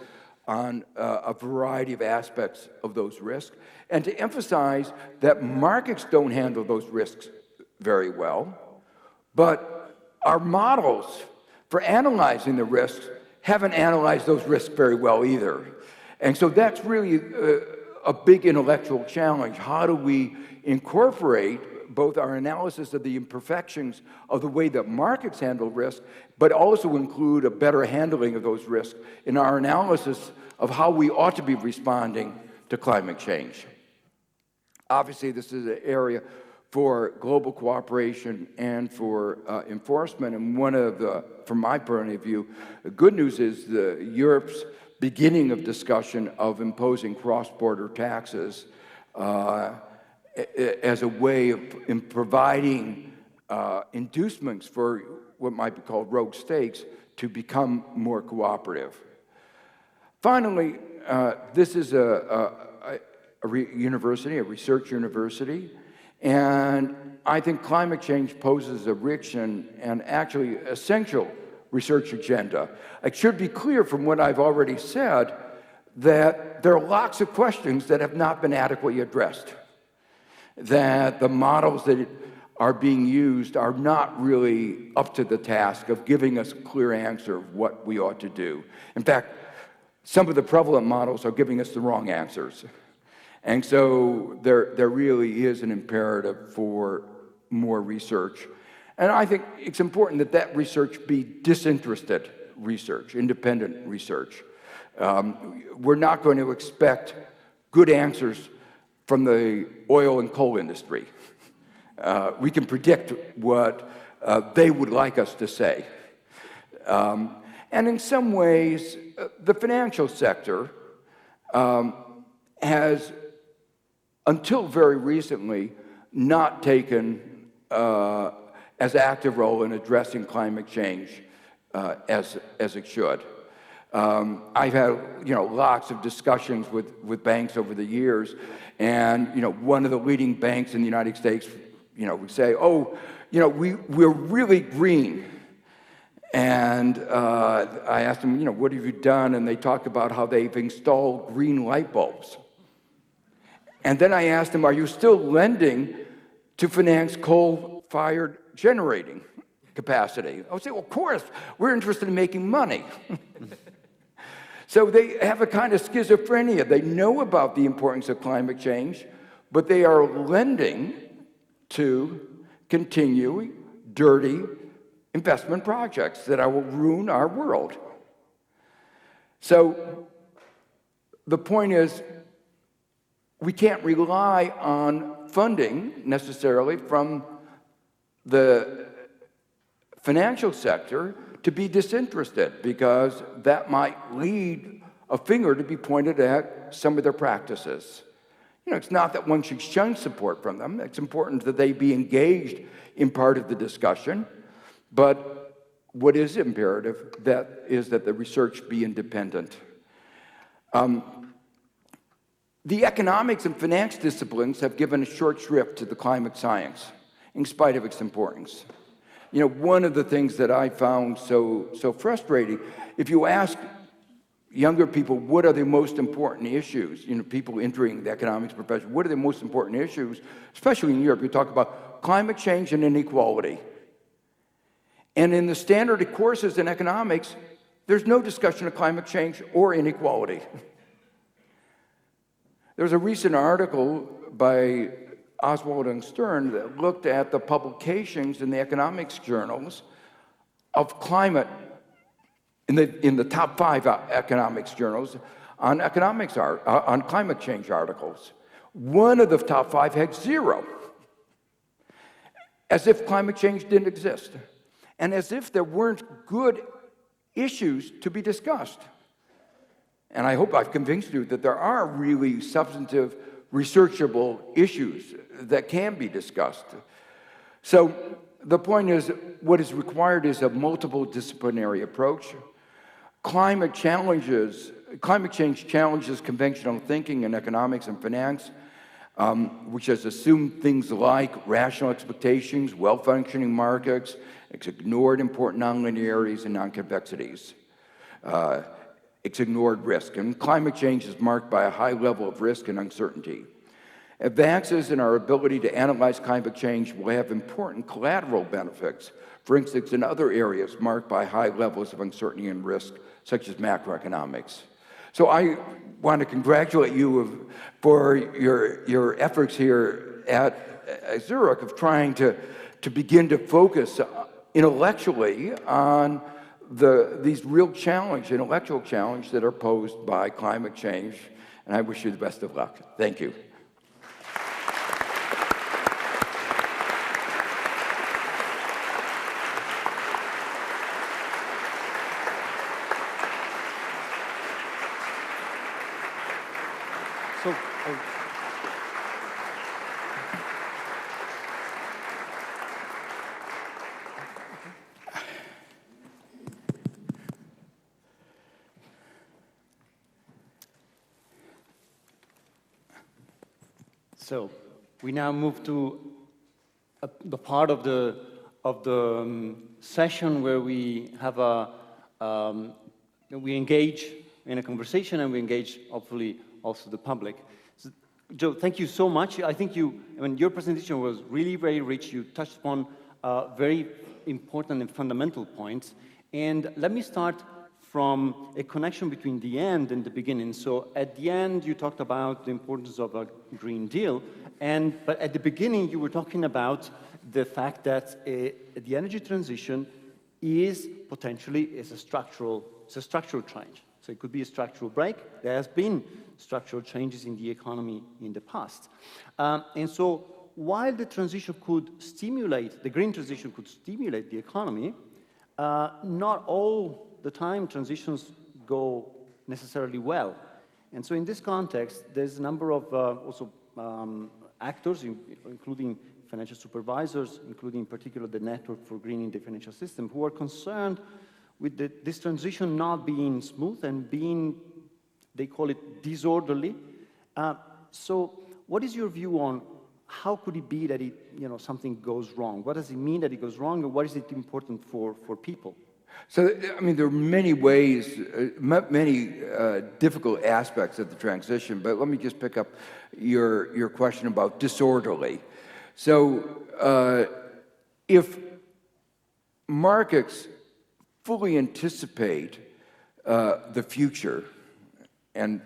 on a variety of aspects of those risks, and to emphasize that markets don't handle those risks very well, but our models for analyzing the risks haven't analyzed those risks very well either. And so that's really a big intellectual challenge. How do we incorporate both our analysis of the imperfections of the way that markets handle risk, but also include a better handling of those risks in our analysis of how we ought to be responding to climate change? Obviously, this is an area for global cooperation and for enforcement. And one of the, from my point of view, the good news is Europe's beginning of discussion of imposing cross-border taxes as a way of providing inducements for what might be called rogue states to become more cooperative. Finally, this is a university, a research university, and I think climate change poses a rich and actually essential research agenda. It should be clear from what I've already said that there are lots of questions that have not been adequately addressed, that the models that are being used are not really up to the task of giving us a clear answer of what we ought to do. In fact, some of the prevalent models are giving us the wrong answers. And so there really is an imperative for more research. And I think it's important that that research be disinterested research, independent research. We're not going to expect good answers from the oil and coal industry. We can predict what they would like us to say. And in some ways, the financial sector has, until very recently, not taken as active role in addressing climate change as it should. I've had lots of discussions with banks over the years, and one of the leading banks in the United States would say, we're really green. And I asked them, what have you done? And they talk about how they've installed green light bulbs. And then I asked them, are you still lending to finance coal-fired generating capacity? I would say, well, of course, we're interested in making money. So they have a kind of schizophrenia. They know about the importance of climate change, but they are lending to continue dirty investment projects that will ruin our world. So the point is, we can't rely on funding necessarily from the financial sector to be disinterested, because that might lead a finger to be pointed at some of their practices. It's not that one should shun support from them. It's important that they be engaged in part of the discussion. But what is imperative is that the research be independent. The economics and finance disciplines have given a short shrift to the climate science, in spite of its importance. One of the things that I found so frustrating, if you ask younger people what are the most important issues, people entering the economics profession, what are the most important issues, especially in Europe, you talk about climate change and inequality. And in the standard courses in economics, there's no discussion of climate change or inequality. There's a recent article by Oswald and Stern that looked at the publications in the economics journals of climate in the top 5 economics journals on on climate change articles. One of the top 5 had 0, as if climate change didn't exist, and as if there weren't good issues to be discussed. And I hope I've convinced you that there are really substantive, researchable issues that can be discussed. So the point is, what is required is a multiple disciplinary approach. Climate change challenges conventional thinking in economics and finance. which has assumed things like rational expectations, well-functioning markets. It's ignored important nonlinearities and non-convexities. It's ignored risk. And climate change is marked by a high level of risk and uncertainty. Advances in our ability to analyze climate change will have important collateral benefits, for instance, in other areas marked by high levels of uncertainty and risk, such as macroeconomics. So I want to congratulate you for your efforts here at Zurich of trying to begin to focus intellectually on these real intellectual challenge that are posed by climate change. And I wish you the best of luck. Thank you. So we now move to the part of the session where we have we engage in a conversation and we engage, hopefully, also the public. So, Joe, thank you so much. I think your presentation was really very rich. You touched upon very important and fundamental points. And let me start from a connection between the end and the beginning. So at the end, you talked about the importance of a Green Deal, but at the beginning, you were talking about the fact that the energy transition is potentially a structural change. So it could be a structural break. There has been structural changes in the economy in the past. And so while the green transition could stimulate the economy, not all the time transitions go necessarily well. And so in this context, there's a number of actors, including financial supervisors, including in particular the Network for Greening the Financial System, who are concerned with this transition not being smooth and being, they call it, disorderly. So what is your view on how could it be that something goes wrong? What does it mean that it goes wrong, and what is it important for people? So, I mean, there are many ways, many difficult aspects of the transition, but let me just pick up your question about disorderly. So, if markets fully anticipate the future, and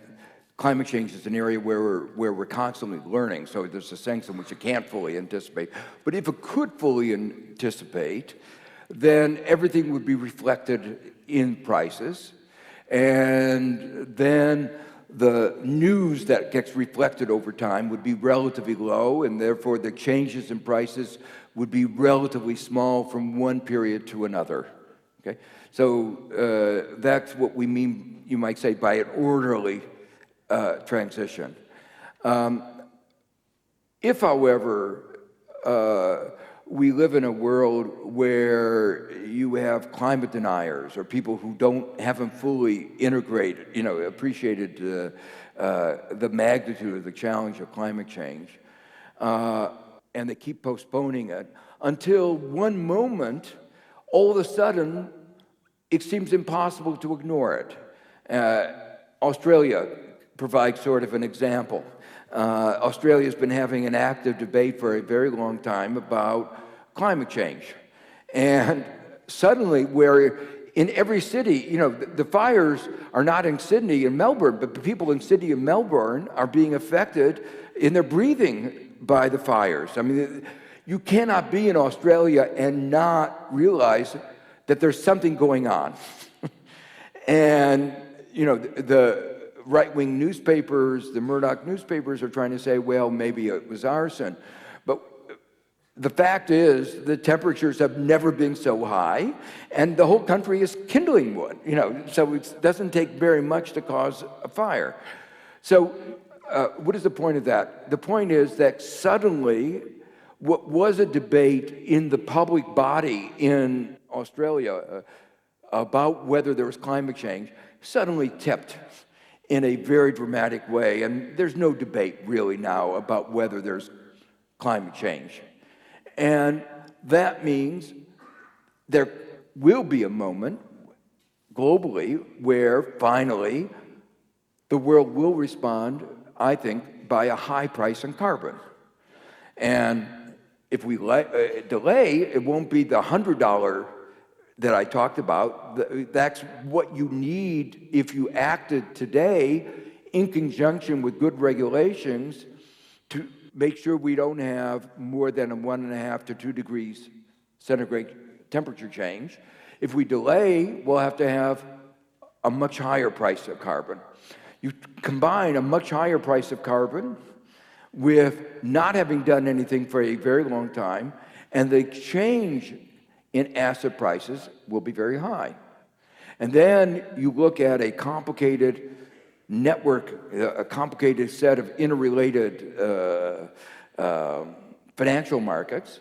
climate change is an area where we're constantly learning, so there's a sense in which it can't fully anticipate, but if it could fully anticipate, then everything would be reflected in prices, and then the news that gets reflected over time would be relatively low, and therefore the changes in prices would be relatively small from one period to another. Okay? So that's what we mean, you might say, by an orderly transition. If, however, we live in a world where you have climate deniers or people who haven't fully appreciated the magnitude of the challenge of climate change, and they keep postponing it until one moment, all of a sudden, it seems impossible to ignore it. Australia provides sort of an example. Australia's been having an active debate for a very long time about climate change. And suddenly, where in every city, the fires are not in Sydney and Melbourne, but the people in Sydney and Melbourne are being affected in their breathing by the fires. I mean, you cannot be in Australia and not realize that there's something going on. And, the right-wing newspapers, the Murdoch newspapers are trying to say, well, maybe it was arson. But the fact is the temperatures have never been so high, and the whole country is kindling wood, so it doesn't take very much to cause a fire. So what is the point of that? The point is that suddenly what was a debate in the public body in Australia about whether there was climate change suddenly tipped. in a very dramatic way. And there's no debate really now about whether there's climate change. And that means there will be a moment globally where finally the world will respond, I think, by a high price on carbon. And if we delay, it won't be the $100 that I talked about. That's what you need if you acted today in conjunction with good regulations to make sure we don't have more than a 1.5 to 2 degrees centigrade temperature change. If we delay, we'll have to have a much higher price of carbon. You combine a much higher price of carbon with not having done anything for a very long time, and the change in asset prices will be very high. And then you look at a complicated network, a complicated set of interrelated financial markets,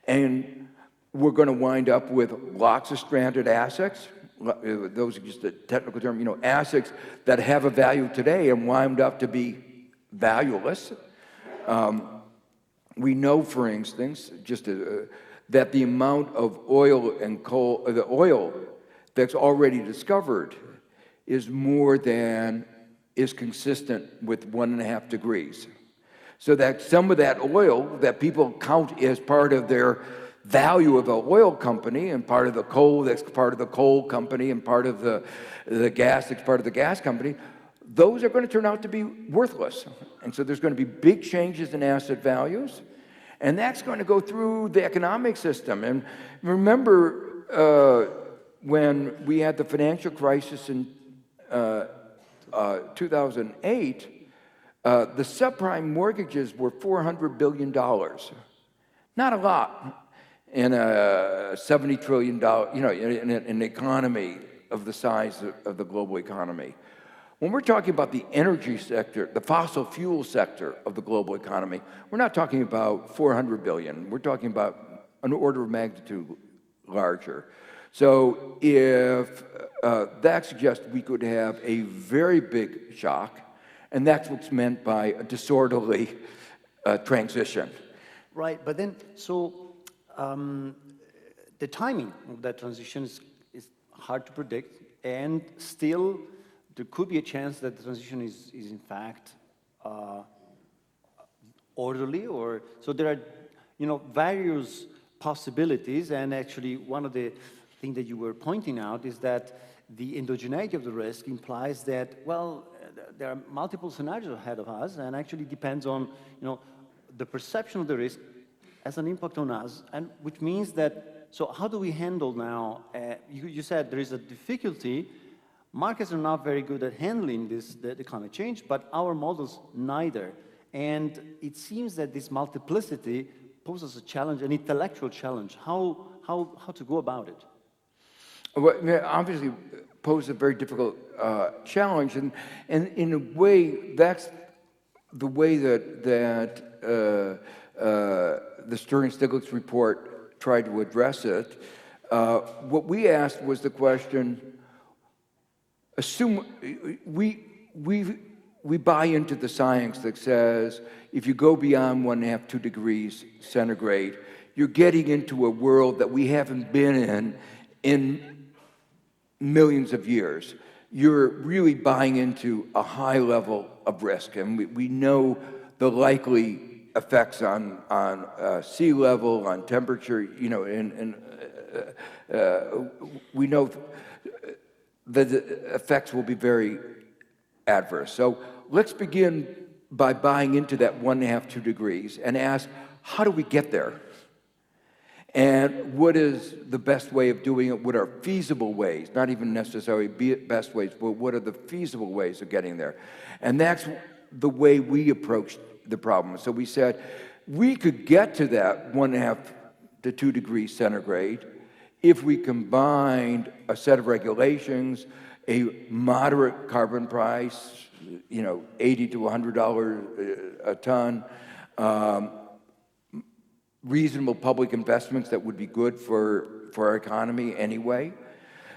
and we're going to wind up with lots of stranded assets. Those are just a technical term, assets that have a value today and wind up to be valueless. We know, for instance, that the amount of oil and coal, the oil that's already discovered is more than is consistent with 1.5 degrees. So that some of that oil that people count as part of their value of the oil company, and part of the coal that's part of the coal company, and part of the gas that's part of the gas company, those are going to turn out to be worthless. And so there's going to be big changes in asset values, and that's going to go through the economic system. And remember when we had the financial crisis in 2008, the subprime mortgages were $400 billion. Not a lot in a $70 trillion, in an economy of the size of the global economy. When we're talking about the energy sector, the fossil fuel sector of the global economy, we're not talking about 400 billion. We're talking about an order of magnitude larger. So if that suggests we could have a very big shock, and that's what's meant by a disorderly transition. Right, but then, the timing of that transition is hard to predict, and still there could be a chance that the transition is in fact orderly, or so there are various possibilities. And actually one of the things that you were pointing out is that the endogeneity of the risk implies that, well, there are multiple scenarios ahead of us, and actually depends on the perception of the risk has an impact on us, and which means that, so how do we handle now, you said there is a difficulty. Markets are not very good at handling the climate change, but our models neither. And it seems that this multiplicity poses a challenge, an intellectual challenge. How to go about it? Well, obviously pose a very difficult challenge, and in a way, that's the way that the Stiglitz report tried to address it. What we asked was the question: assume we buy into the science that says if you go beyond 1.5, 2 degrees centigrade, you're getting into a world that we haven't been in millions of years. You're really buying into a high level of risk, and we know the likely effects on sea level, on temperature, and we know that the effects will be very adverse. So let's begin by buying into that 1.5, 2 degrees and ask, how do we get there? And what is the best way of doing it? What are feasible ways? Not even necessarily best ways, but what are the feasible ways of getting there? And that's the way we approached the problem. So we said, we could get to that 1.5 to 2 degrees centigrade if we combined a set of regulations, a moderate carbon price, $80 to $100 a ton, reasonable public investments that would be good for our economy anyway.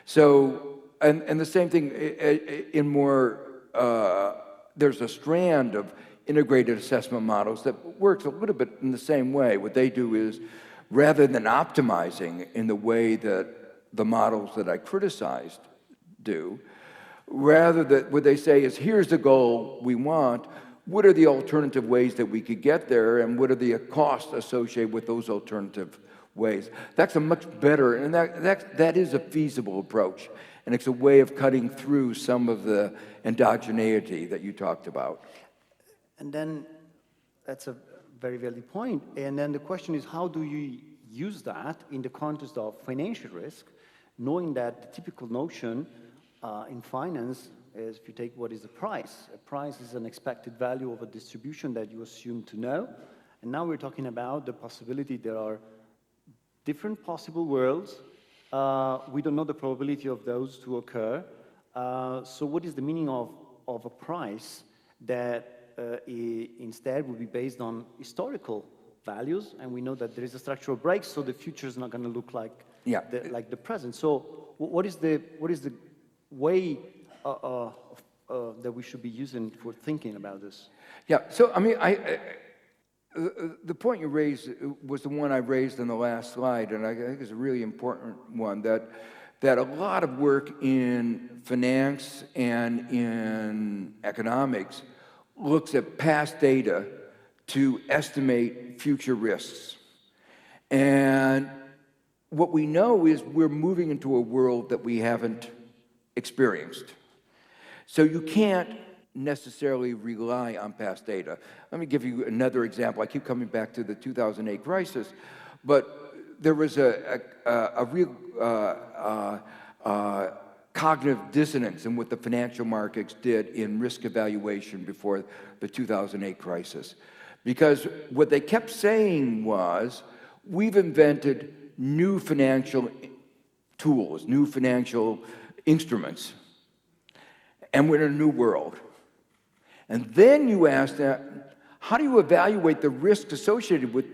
So, and the same thing in more there's a strand of integrated assessment models that works a little bit in the same way. What they do is, rather than optimizing in the way that the models that I criticized do, rather that what they say is, here's the goal we want, what are the alternative ways that we could get there, and what are the costs associated with those alternative ways? That's a much better, and that is a feasible approach, and it's a way of cutting through some of the endogeneity that you talked about. And then, that's a very valid point. And then the question is, how do you use that in the context of financial risk, knowing that the typical notion in finance is, if you take what is the price. A price is an expected value of a distribution that you assume to know. And now we're talking about the possibility there are different possible worlds. We don't know the probability of those to occur. So what is the meaning of a price that instead would be based on historical values? And we know that there is a structural break, so the future is not going to look like the present. So what is the way that we should be using for thinking about this? Yeah, so I mean, the point you raised was the one I raised in the last slide, and I think it's a really important one, that a lot of work in finance and in economics looks at past data to estimate future risks. And what we know is we're moving into a world that we haven't experienced. So you can't necessarily rely on past data. Let me give you another example. I keep coming back to the 2008 crisis, but there was a real cognitive dissonance in what the financial markets did in risk evaluation before the 2008 crisis. Because what they kept saying was, we've invented new financial tools, new financial instruments, and we're in a new world. And then you ask that, how do you evaluate the risks associated with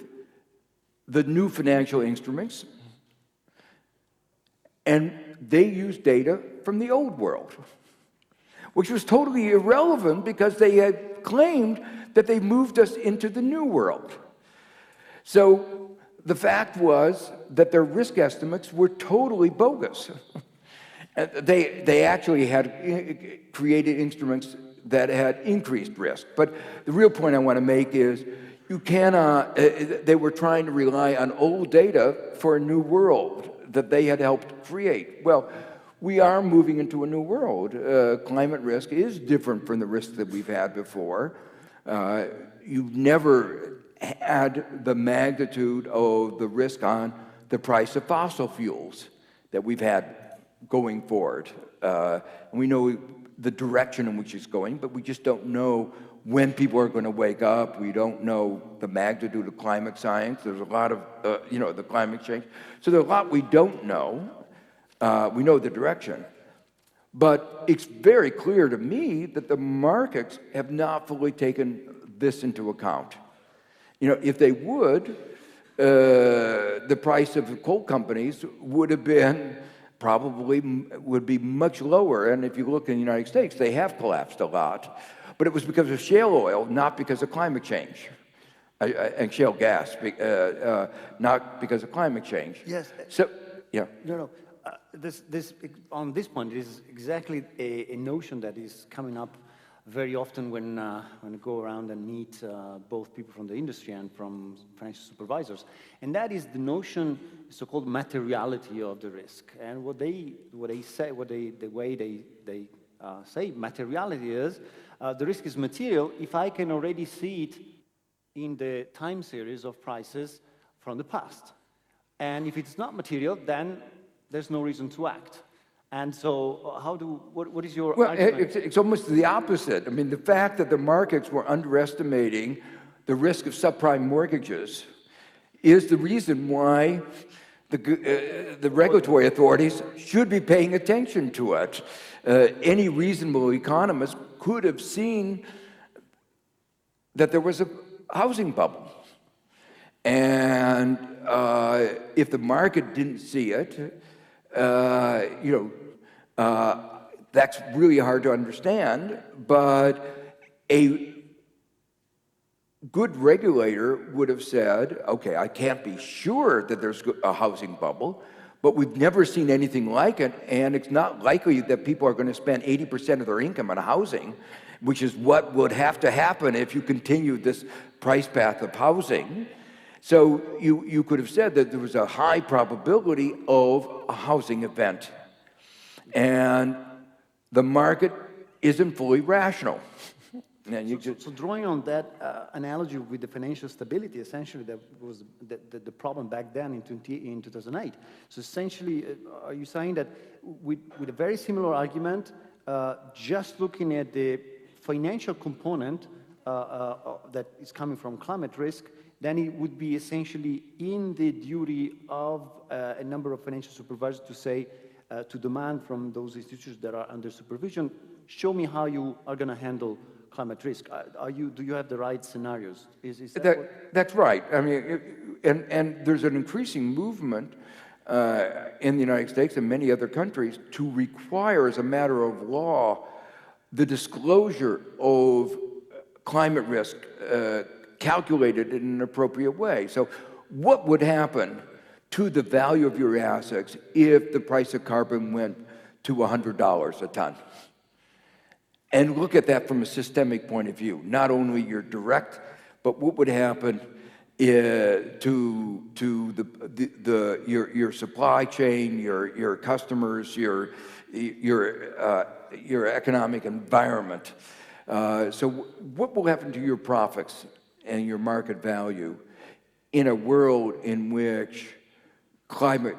the new financial instruments? And they use data from the old world, which was totally irrelevant because they had claimed that they moved us into the new world. So the fact was that their risk estimates were totally bogus. They actually had created instruments that had increased risk. But the real point I want to make is, you cannot, they were trying to rely on old data for a new world that they had helped create. Well, we are moving into a new world. Climate risk is different from the risks that we've had before. You've never had the magnitude of the risk on the price of fossil fuels that we've had going forward. We know the direction in which it's going, but we just don't know when people are going to wake up. We don't know the magnitude of climate science. There's a lot of, the climate change. So there's a lot we don't know. We know the direction. But it's very clear to me that the markets have not fully taken this into account. If they would, the price of the coal companies would have been would be much lower. And if you look in the United States, they have collapsed a lot. But it was because of shale oil, not because of climate change. And shale gas, not because of climate change. Yes. So, yeah. No. On this point, it is exactly a notion that is coming up very often when I go around and meet both people from the industry and from financial supervisors, and that is the notion, so-called materiality of the risk. And the way they say materiality is, the risk is material if I can already see it in the time series of prices from the past. And if it's not material, then there's no reason to act. And so what is your argument? It's almost the opposite. I mean, the fact that the markets were underestimating the risk of subprime mortgages is the reason why the regulatory authorities should be paying attention to it. Any reasonable economist could have seen that there was a housing bubble. And if the market didn't see it, That's really hard to understand, but a good regulator would have said, okay, I can't be sure that there's a housing bubble, but we've never seen anything like it, and it's not likely that people are going to spend 80% of their income on housing, which is what would have to happen if you continue this price path of housing. So you could have said that there was a high probability of a housing event, and the market isn't fully rational. So drawing on that analogy with the financial stability, essentially that was the problem back then in 2008. So essentially, are you saying that with a very similar argument, just looking at the financial component that is coming from climate risk, then it would be essentially in the duty of a number of financial supervisors to say, to demand from those institutions that are under supervision, show me how you are going to handle climate risk. Do you have the right scenarios? Is that's right. I mean, and there's an increasing movement in the United States and many other countries to require, as a matter of law, the disclosure of climate risk calculated in an appropriate way. So what would happen to the value of your assets if the price of carbon went to $100 a ton? And look at that from a systemic point of view, not only your direct, but what would happen to your supply chain, your customers, your economic environment. So what will happen to your profits and your market value in a world in which climate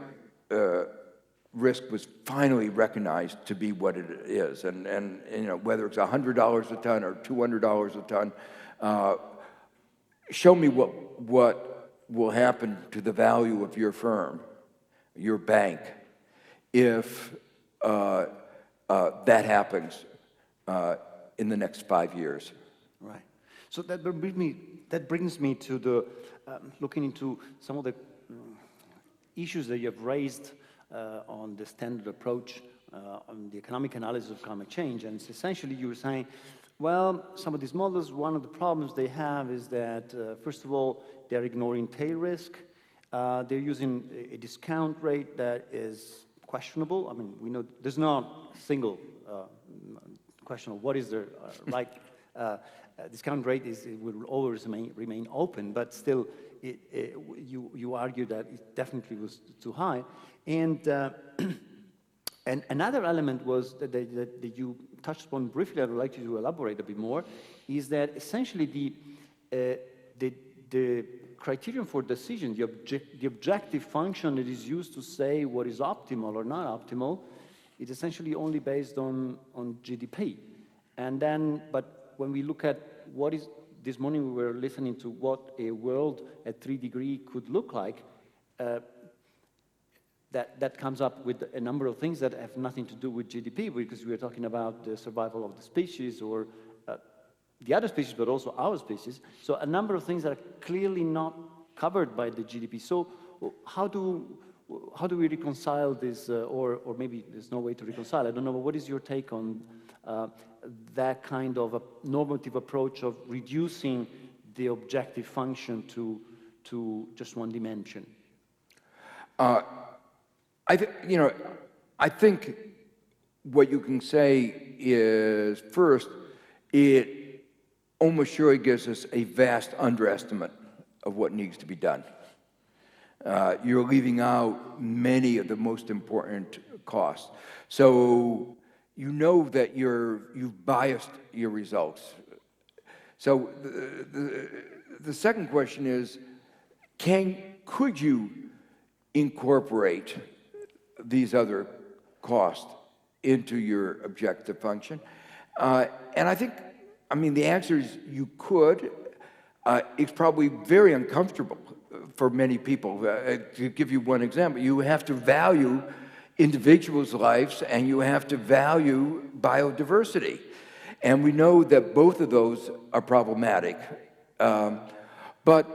risk was finally recognized to be what it is, and you know, whether it's $100 a ton or $200 a ton, show me what will happen to the value of your firm, your bank, if that happens in the next 5 years. Right. So that brings me to the looking into some of the issues that you have raised on the standard approach on the economic analysis of climate change. And it's essentially you were saying, well, some of these models, one of the problems they have is that, first of all, they're ignoring tail risk. They're using a discount rate that is questionable. I mean, we know there's no single question of what is the right discount rate. It will always remain open, but still, you argue that it definitely was too high. And another element was that you touched upon briefly, I would like you to elaborate a bit more, is that essentially the criterion for decision, the objective function that is used to say what is optimal or not optimal, is essentially only based on GDP. And then, but when we look at what is, this morning we were listening to what a world at 3 degrees could look like, that comes up with a number of things that have nothing to do with GDP, because we are talking about the survival of the species or the other species, but also our species. So a number of things that are clearly not covered by the GDP. So how do we reconcile this, or maybe there's no way to reconcile? I don't know, but what is your take on that kind of a normative approach of reducing the objective function to just one dimension? I think what you can say is, first, it almost surely gives us a vast underestimate of what needs to be done. You're leaving out many of the most important costs. So you know that you've biased your results. So the second question is, could you incorporate these other costs into your objective function? And I think, the answer is you could. It's probably very uncomfortable for many people. To give you one example, you have to value individuals' lives and you have to value biodiversity. And we know that both of those are problematic. But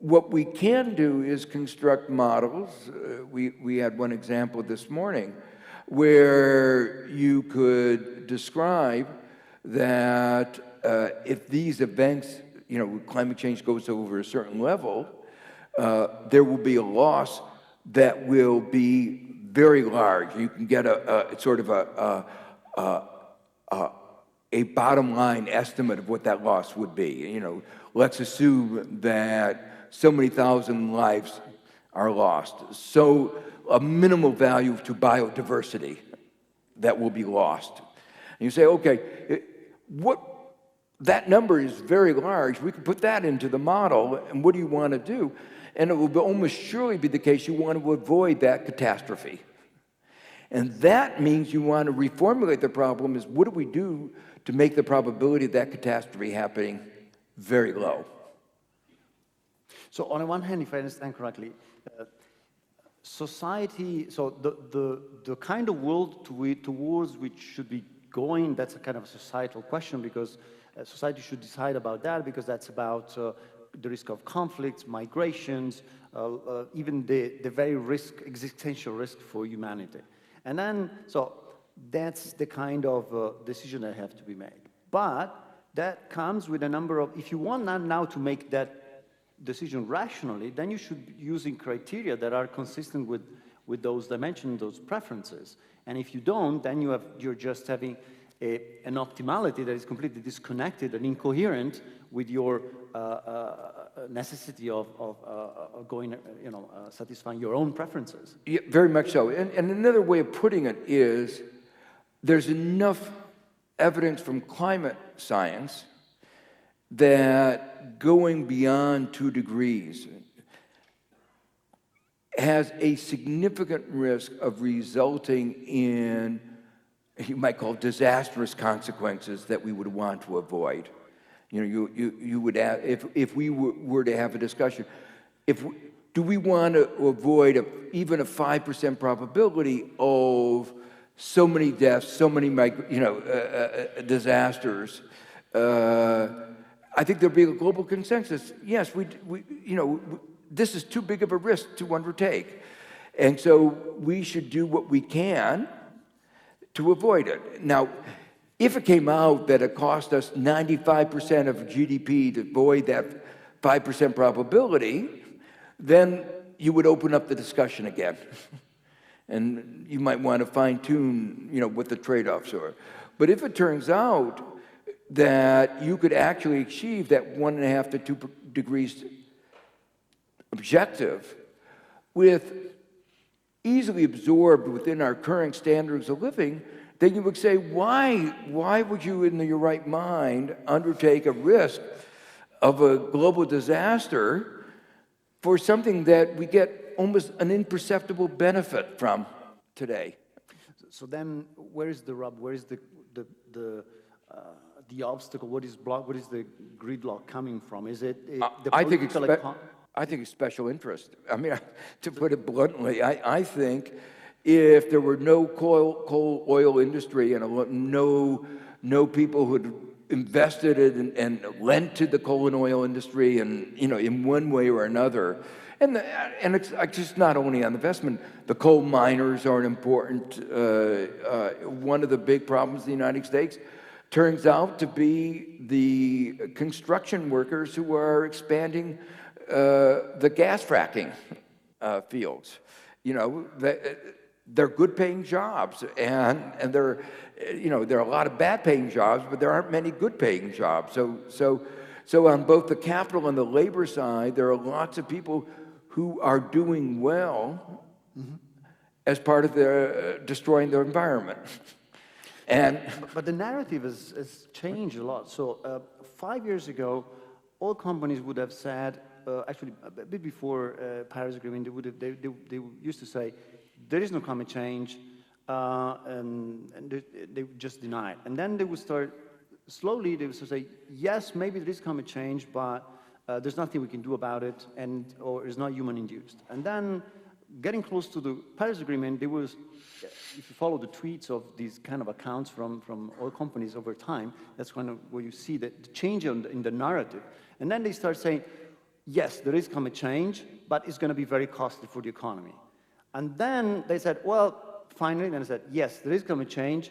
what we can do is construct models. We had one example this morning where you could describe that if these events, climate change goes over a certain level, there will be a loss that will be very large. You can get a sort of a bottom line estimate of what that loss would be. Let's assume that so many thousand lives are lost. So a minimal value to biodiversity that will be lost. And you say, okay, that number is very large. We can put that into the model, and what do you want to do? And it will almost surely be the case you want to avoid that catastrophe. And that means you want to reformulate the problem is what do we do to make the probability of that catastrophe happening very low? So on the one hand, if I understand correctly, society, so the kind of world towards which should be going, that's a kind of a societal question because society should decide about that because that's about the risk of conflicts, migrations, even the very existential risk for humanity. And then, so that's the kind of decision that have to be made. But that comes with a number of, if you want now to make that decision rationally, then you should be using criteria that are consistent with those dimensions, those preferences. And if you don't, then you're just having an optimality that is completely disconnected and incoherent with your necessity of going, satisfying your own preferences. Yeah, very much so. And another way of putting it is there's enough evidence from climate science that going beyond 2 degrees has a significant risk of resulting in, you might call disastrous consequences that we would want to avoid. You would add, if we were to have a discussion, do we want to avoid even a 5% probability of so many deaths, so many disasters? I think there'll be a global consensus. Yes, this is too big of a risk to undertake, and so we should do what we can to avoid it. Now, if it came out that it cost us 95% of GDP to avoid that 5% probability, then you would open up the discussion again. And you might want to fine-tune, what the trade-offs are. But if it turns out that you could actually achieve that 1.5 to 2 degrees objective with easily absorbed within our current standards of living, then you would say, why would you in your right mind undertake a risk of a global disaster for something that we get almost an imperceptible benefit from today? So then where is the rub? Where is the obstacle? What is the gridlock coming from? Is it the political I think it's special interest. I mean, to put it bluntly, I think if there were no coal oil industry and no people who had invested in and lent to the coal and oil industry and in one way or another, and it's just not only on investment. The coal miners are an important one of the big problems in the United States. Turns out to be the construction workers who are expanding the gas fracking fields. They're good-paying jobs, and there are a lot of bad-paying jobs, but there aren't many good-paying jobs. So on both the capital and the labor side, there are lots of people who are doing well as part of their destroying their environment. But the narrative has changed a lot. So 5 years ago, all companies would have said, actually a bit before Paris Agreement, they used to say, there is no climate change, and they would just deny it. And then they would start, slowly they would say, yes, maybe there is climate change, but there's nothing we can do about it, or it's not human-induced. And then getting close to the Paris Agreement, there was, if you follow the tweets of these kind of accounts from oil companies over time, that's kind of where you see the change in the narrative. And then they start saying, yes, there is climate change, but it's going to be very costly for the economy. And then they said, well, finally, and I said, yes, there is climate change,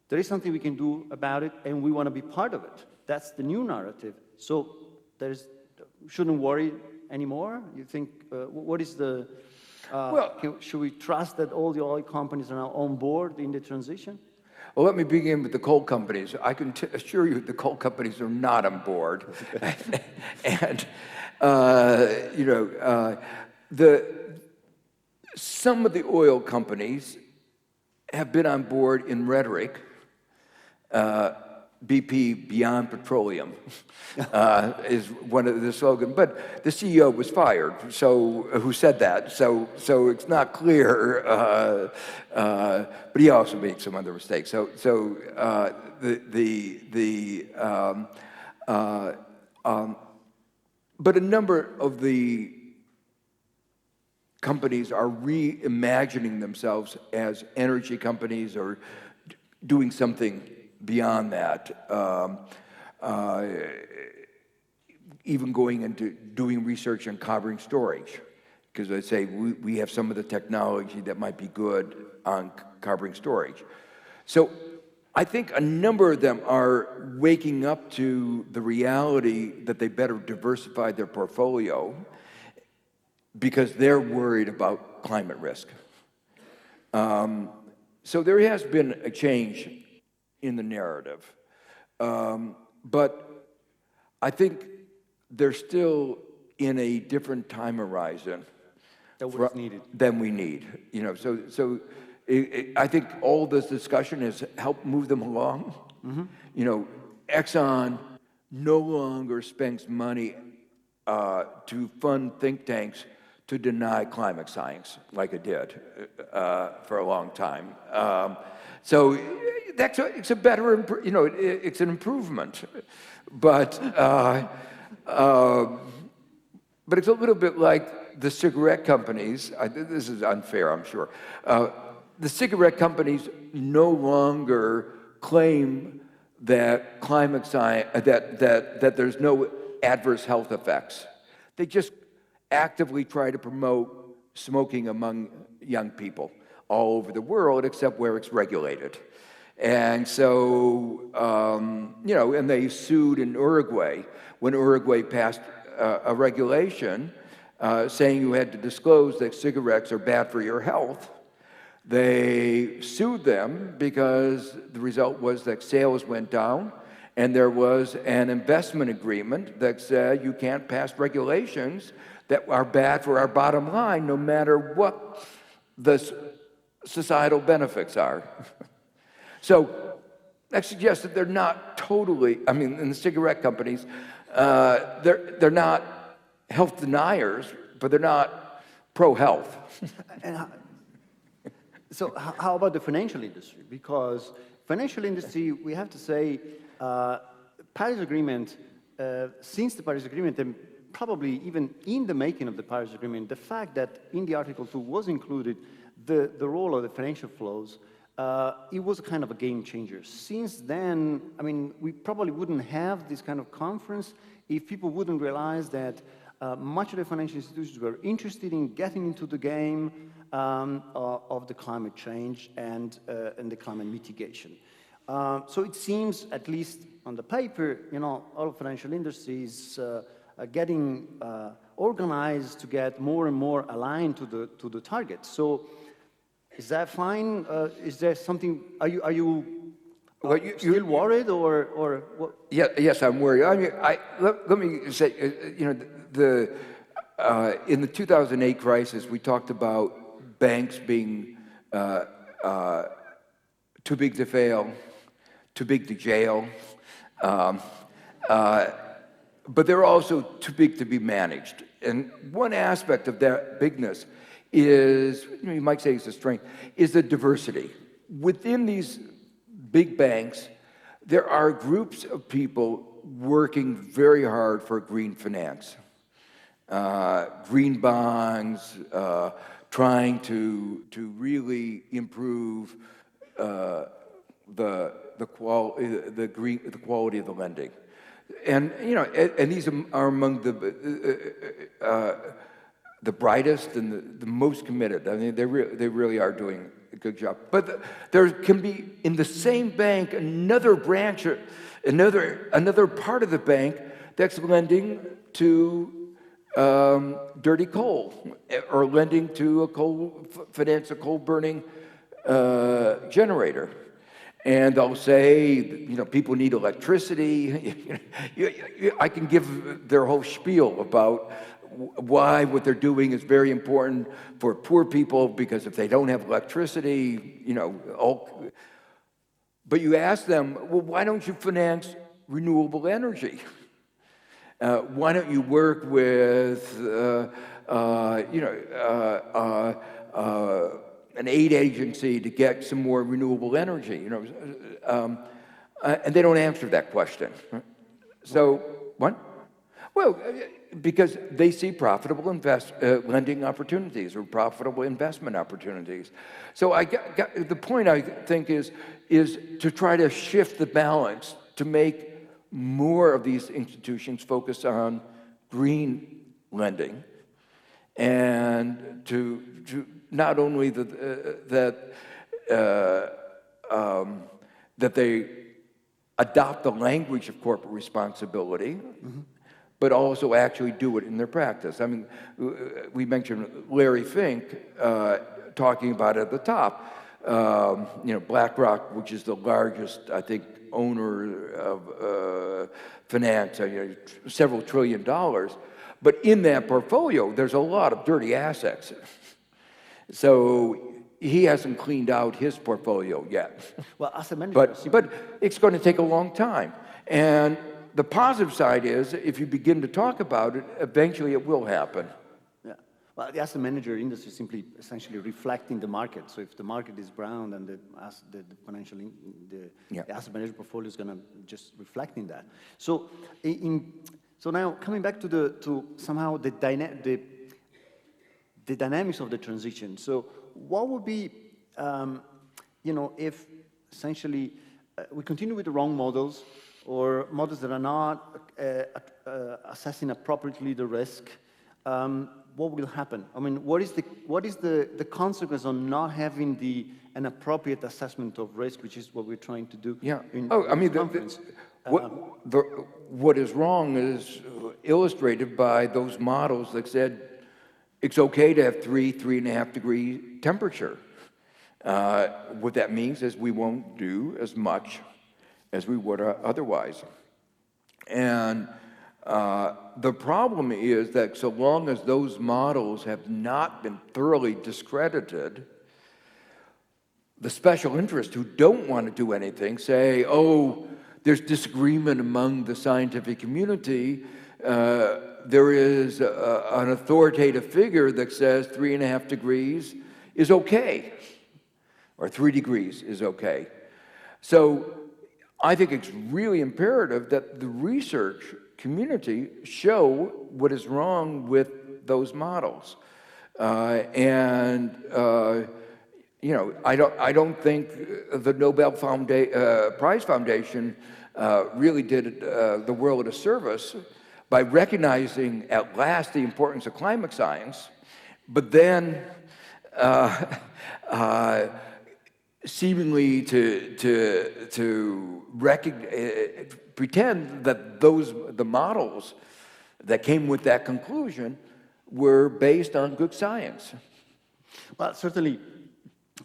there is something we can do about it, and we want to be part of it. That's the new narrative. So shouldn't worry anymore? You think, what is the, should we trust that all the oil companies are now on board in the transition? Well, let me begin with the coal companies. I can assure you the coal companies are not on board. And, some of the oil companies have been on board in rhetoric. BP Beyond Petroleum is one of the slogans. But the CEO was fired, who said that. So it's not clear. But he also made some other mistakes. But a number of the companies are reimagining themselves as energy companies or doing something beyond that, even going into doing research on carbon storage, because I say we have some of the technology that might be good on carbon storage. So I think a number of them are waking up to the reality that they better diversify their portfolio because they're worried about climate risk. So there has been a change in the narrative. But I think they're still in a different time horizon than we need. I think all this discussion has helped move them along. Mm-hmm. Exxon no longer spends money to fund think tanks to deny climate science like it did for a long time. So it's a better, it's an improvement, but it's a little bit like the cigarette companies. This is unfair, I'm sure. The cigarette companies no longer claim that climate science, that there's no adverse health effects. They just actively try to promote smoking among young people all over the world, except where it's regulated. And so, and they sued in Uruguay when Uruguay passed a regulation saying you had to disclose that cigarettes are bad for your health. They sued them because the result was that sales went down, and there was an investment agreement that said you can't pass regulations that are bad for our bottom line, no matter what the societal benefits are. So that suggests that they're not totally, in the cigarette companies, they're not health deniers, but they're not pro-health. So how about the financial industry? Because financial industry, we have to say, Paris Agreement, since the Paris Agreement, and probably even in the making of the Paris Agreement, the fact that in the Article 2 was included the role of the financial flows, it was a kind of a game changer. Since then, we probably wouldn't have this kind of conference if people wouldn't realize that much of the financial institutions were interested in getting into the game of the climate change and the climate mitigation. So it seems, at least on the paper, all financial industries getting organized to get more and more aligned to the targets. So is that fine? Is there something? Are you still worried or what? Yeah, yes, I'm worried. Let me say, in the 2008 crisis, we talked about banks being too big to fail, too big to jail, but they're also too big to be managed. And one aspect of that bigness is, you might say it's a strength, is the diversity. Within these big banks, there are groups of people working very hard for green finance, green bonds, trying to really improve the quality of the lending. And and these are among the brightest and the most committed. I mean, they really are doing a good job. But there can be, in the same bank, another branch, another part of the bank that's lending to dirty coal, or lending to finance a coal-burning generator. And they'll say, you know, people need electricity. I can give their whole spiel about why what they're doing is very important for poor people, because if they don't have electricity, you know, but you ask them, well, why don't you finance renewable energy? Why don't you work with, an aid agency to get some more renewable energy? You know, and they don't answer that question. So what? Well, because they see profitable lending opportunities or profitable investment opportunities. So the point, I think, is to try to shift the balance to make more of these institutions focus on green lending, and to not only that they adopt the language of corporate responsibility, mm-hmm. but also actually do it in their practice. I mean, we mentioned Larry Fink talking about it at the top. You know, BlackRock, which is the largest, I think, owner of finance, several $1 trillion. But in that portfolio, there's a lot of dirty assets. So he hasn't cleaned out his portfolio yet. Well, as a manager, but it's going to take a long time. And the positive side is, if you begin to talk about it, eventually it will happen. Yeah. Well, the asset manager industry is simply essentially reflecting the market. So if the market is brown, then the asset manager portfolio is going to just reflecting that. So so now coming back to somehow the dynamics of the transition. So what would be, if essentially we continue with the wrong models, or models that are not assessing appropriately the risk, what will happen? I mean, what is the consequence of not having an appropriate assessment of risk, which is what we're trying to do? Yeah. In conference. What is wrong is illustrated by those models that said it's okay to have 3.5 degree temperature. What that means is we won't do as much as we would otherwise. And the problem is that so long as those models have not been thoroughly discredited, the special interests who don't want to do anything say, oh, there's disagreement among the scientific community. There is an authoritative figure that says 3.5 degrees is okay, or 3 degrees is okay. So I think it's really imperative that the research community show what is wrong with those models. I don't think the Nobel Prize Foundation really did the world a service by recognizing at last the importance of climate science, but then seemingly to pretend that the models that came with that conclusion were based on good science. Well, certainly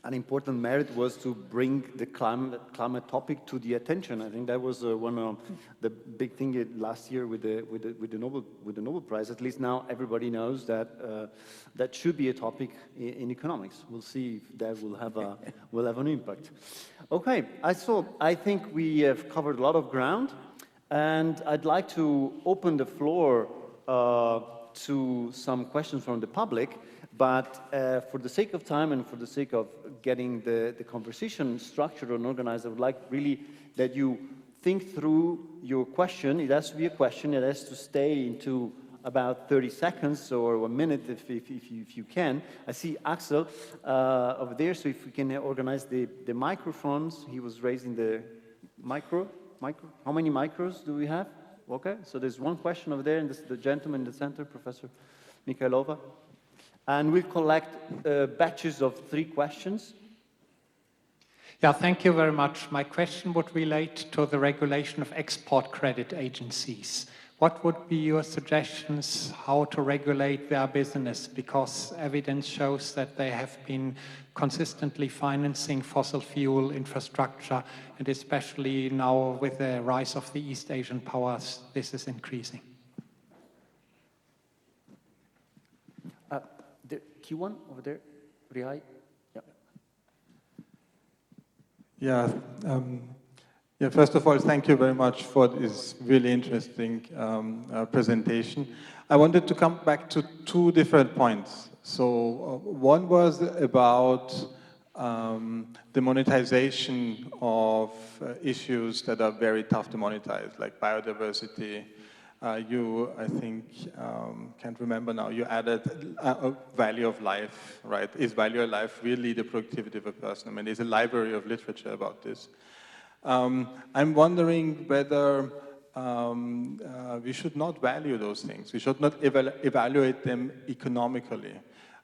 an important merit was to bring the climate topic to the attention. I think that was one of the big thing last year with the Nobel Prize. At least now everybody knows that that should be a topic in economics. We'll see if that will have an impact. Okay, I think we have covered a lot of ground, and I'd like to open the floor to some questions from the public. But for the sake of time and for the sake of getting the conversation structured and organized, I would like really that you think through your question. It has to be a question. It has to stay into about 30 seconds or 1 minute if you can. I see Axel over there, so if we can organize the microphones. He was raising the micro. How many micros do we have? Okay, so there's one question over there, and this is the gentleman in the center, Professor Mikhailova. And we'll collect batches of 3 questions. Yeah, thank you very much. My question would relate to the regulation of export credit agencies. What would be your suggestions how to regulate their business? Because evidence shows that they have been consistently financing fossil fuel infrastructure, and especially now with the rise of the East Asian powers, this is increasing. The Q1 over there, Rihai. Yeah, first of all, thank you very much for this really interesting presentation. I wanted to come back to 2 different points. So one was about the monetization of issues that are very tough to monetize, like biodiversity. I think, can't remember now, you added a value of life, right? Is value of life really the productivity of a person? I mean, there's a library of literature about this. I'm wondering whether we should not value those things. We should not evaluate them economically.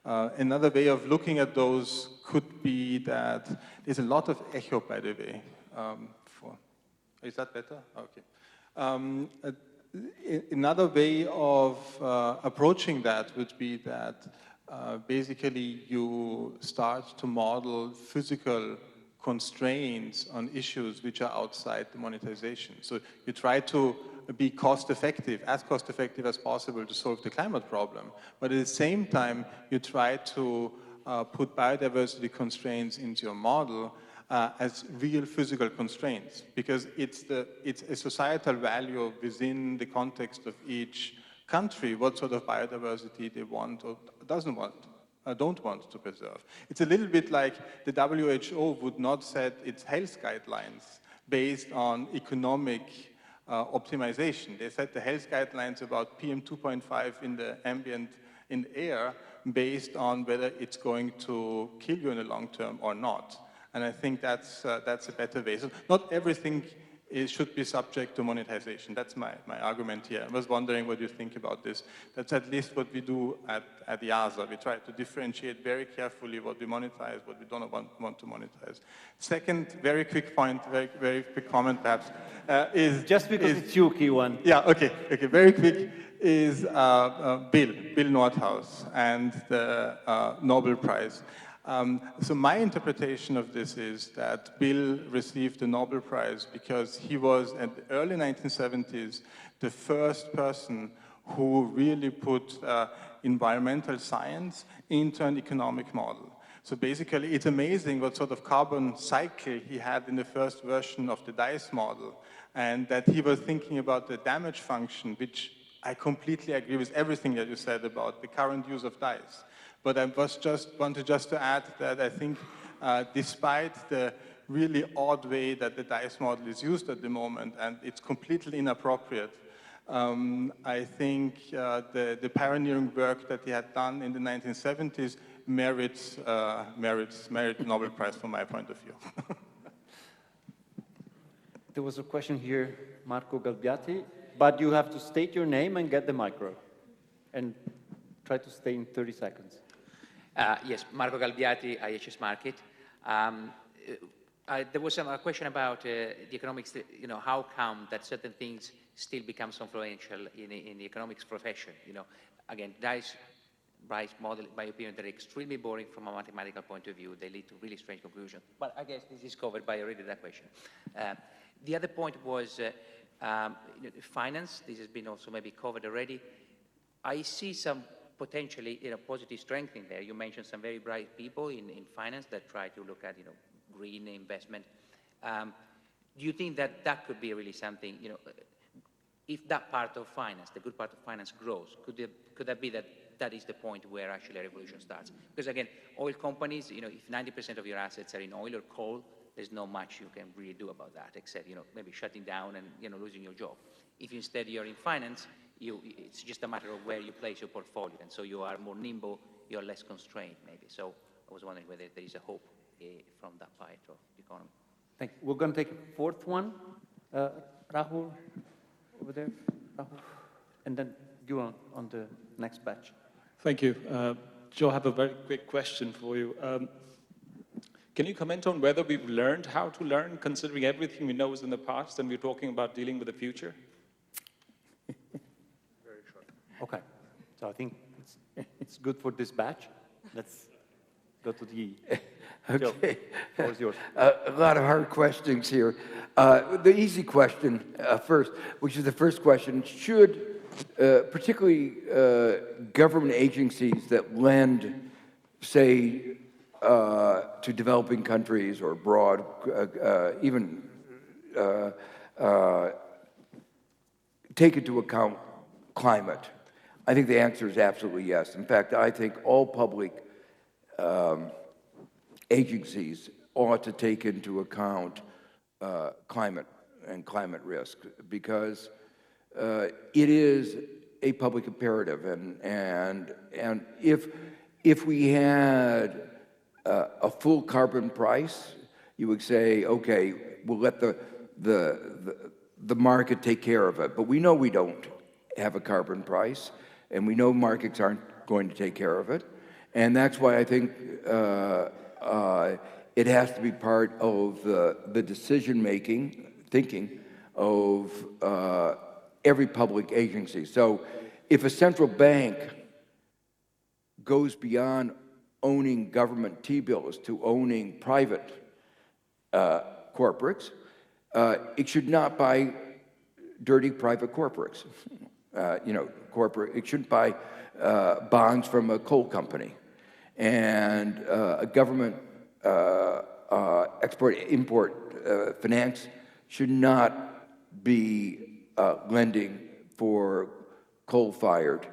Another way of looking at those could be that there's a lot of echo, by the way. Is that better? Okay. Another way of approaching that would be that basically you start to model physical constraints on issues which are outside the monetization. So you try to be cost-effective, as cost-effective as possible to solve the climate problem, but at the same time you try to put biodiversity constraints into your model as real physical constraints, because it's a societal value within the context of each country, what sort of biodiversity they want or don't want to preserve. It's a little bit like the WHO would not set its health guidelines based on economic optimization. They set the health guidelines about PM 2.5 in the ambient, in the air, based on whether it's going to kill you in the long term or not. And I think that's a better way. So not everything should be subject to monetization. That's my argument here. I was wondering what you think about this. That's at least what we do at IASA. We try to differentiate very carefully what we monetize, what we don't want to monetize. Second, very quick point, very quick comment perhaps, is... Just because it's you, Q1. Yeah, okay, very quick, is Bill Nordhaus and the Nobel Prize. So my interpretation of this is that Bill received the Nobel Prize because he was, in the early 1970s, the first person who really put environmental science into an economic model. So basically, it's amazing what sort of carbon cycle he had in the first version of the DICE model, and that he was thinking about the damage function, which I completely agree with everything that you said about the current use of DICE. But I wanted to add that I think despite the really odd way that the DICE model is used at the moment, and it's completely inappropriate, I think the pioneering work that he had done in the 1970s merits the Nobel Prize from my point of view. There was a question here, Marco Galbiati, but you have to state your name and get the micro. And try to stay in 30 seconds. Yes, Marco Galbiati, IHS Market. There was a question about the economics, how come that certain things still become so influential in the economics profession? Again, DICE model, in my opinion, they're extremely boring from a mathematical point of view. They lead to really strange conclusions. But I guess this is covered by already that question. The other point was finance. This has been also maybe covered already. I see some potentially positive strength in there. You mentioned some very bright people in finance that try to look at green investment. Do you think that that could be really something, if that part of finance, the good part of finance grows, could that be that is the point where actually a revolution starts? Because again, oil companies, if 90% of your assets are in oil or coal, there's not much you can really do about that, except maybe shutting down and losing your job. If instead you're in finance, it's just a matter of where you place your portfolio, and so you are more nimble, you're less constrained, maybe. So I was wondering whether there is a hope from that part of the economy. Thank you. We're going to take a fourth one. Rahul, over there. Rahul. And then you on the next batch. Thank you. Joe, I have a very quick question for you. Can you comment on whether we've learned how to learn, considering everything we know is in the past, and we're talking about dealing with the future? Very short. Okay. So I think it's good for this batch. Let's go to the... Okay. Joe, the floor is yours. A lot of hard questions here. The easy question first, which is the first question, should particularly government agencies that lend, say, to developing countries or abroad, even take into account climate? I think the answer is absolutely yes. In fact, I think all public agencies ought to take into account climate and climate risk, because it is a public imperative. And if we had a full carbon price, you would say, okay, we'll let the market take care of it. But we know we don't have a carbon price, and we know markets aren't going to take care of it. And that's why I think it has to be part of the decision-making, thinking of every public agency. So if a central bank goes beyond owning government T-bills to owning private corporates, it should not buy dirty private corporates. It shouldn't buy bonds from a coal company. And a government export-import finance should not be lending for coal-fired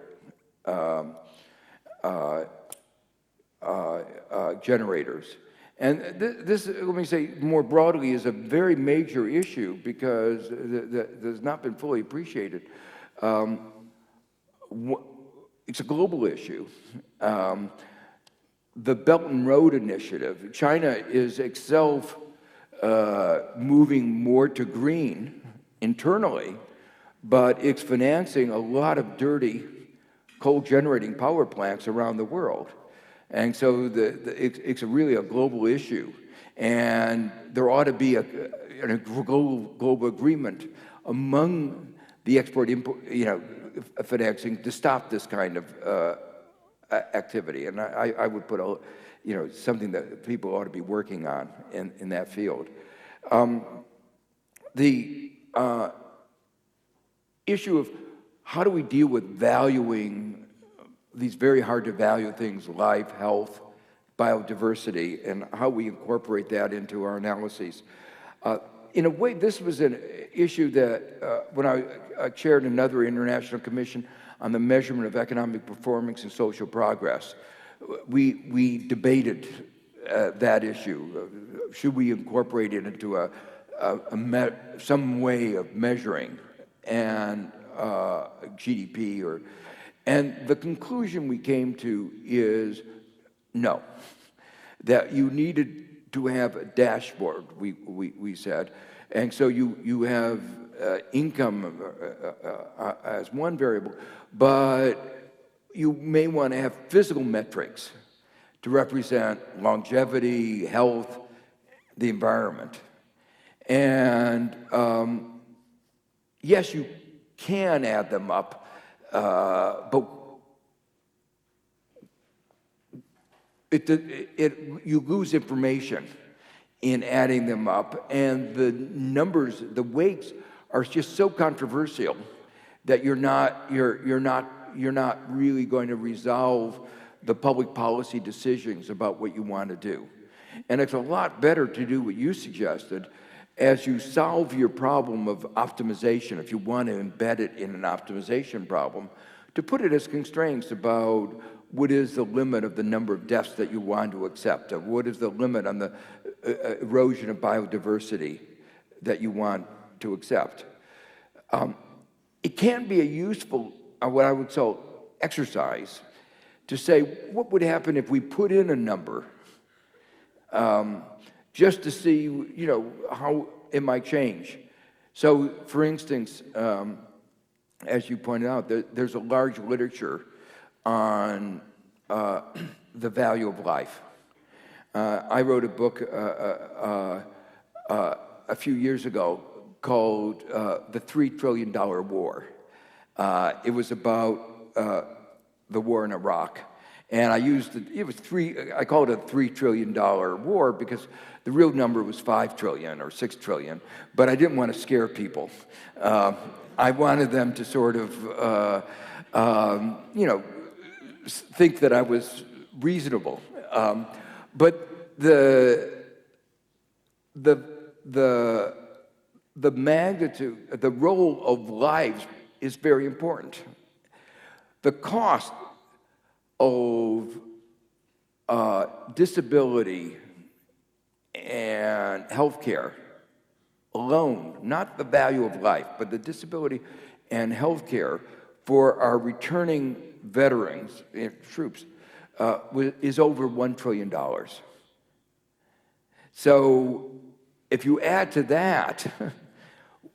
generators. And this, let me say more broadly, is a very major issue because has not been fully appreciated. It's a global issue. The Belt and Road Initiative, China is itself moving more to green internally, but it's financing a lot of dirty coal-generating power plants around the world. And so it's really a global issue. And there ought to be a global agreement among the export-import financing to stop this kind of activity. And I would put something that people ought to be working on in that field. The issue of how do we deal with valuing these very hard to value things, life, health, biodiversity, and how we incorporate that into our analyses. In a way, this was an issue that when I chaired another international commission on the measurement of economic performance and social progress, we debated that issue. Should we incorporate it into some way of measuring and GDP and the conclusion we came to is no, that you needed to have a dashboard, we said. And so you have income as one variable, but you may want to have physical metrics to represent longevity, health, the environment. And yes, you can add them up, but you lose information in adding them up, and the numbers, the weights, are just so controversial that you're not really going to resolve the public policy decisions about what you want to do. And it's a lot better to do what you suggested as you solve your problem of optimization, if you want to embed it in an optimization problem, to put it as constraints about what is the limit of the number of deaths that you want to accept, of what is the limit on the erosion of biodiversity that you want to accept. It can be a useful, what I would call exercise, to say what would happen if we put in a number just to see, how it might change. So, for instance, as you pointed out, there's a large literature on the value of life. I wrote a book a few years ago called The $3 Trillion War. It was about the war in Iraq. And I used I called it a $3 trillion war because the real number was 5 trillion or 6 trillion, but I didn't want to scare people. I wanted them to sort of, think that I was reasonable. But the magnitude, the role of lives is very important. The cost of disability and healthcare alone, not the value of life, but the disability and healthcare for our returning veterans and troops is over $1 trillion. So if you add to that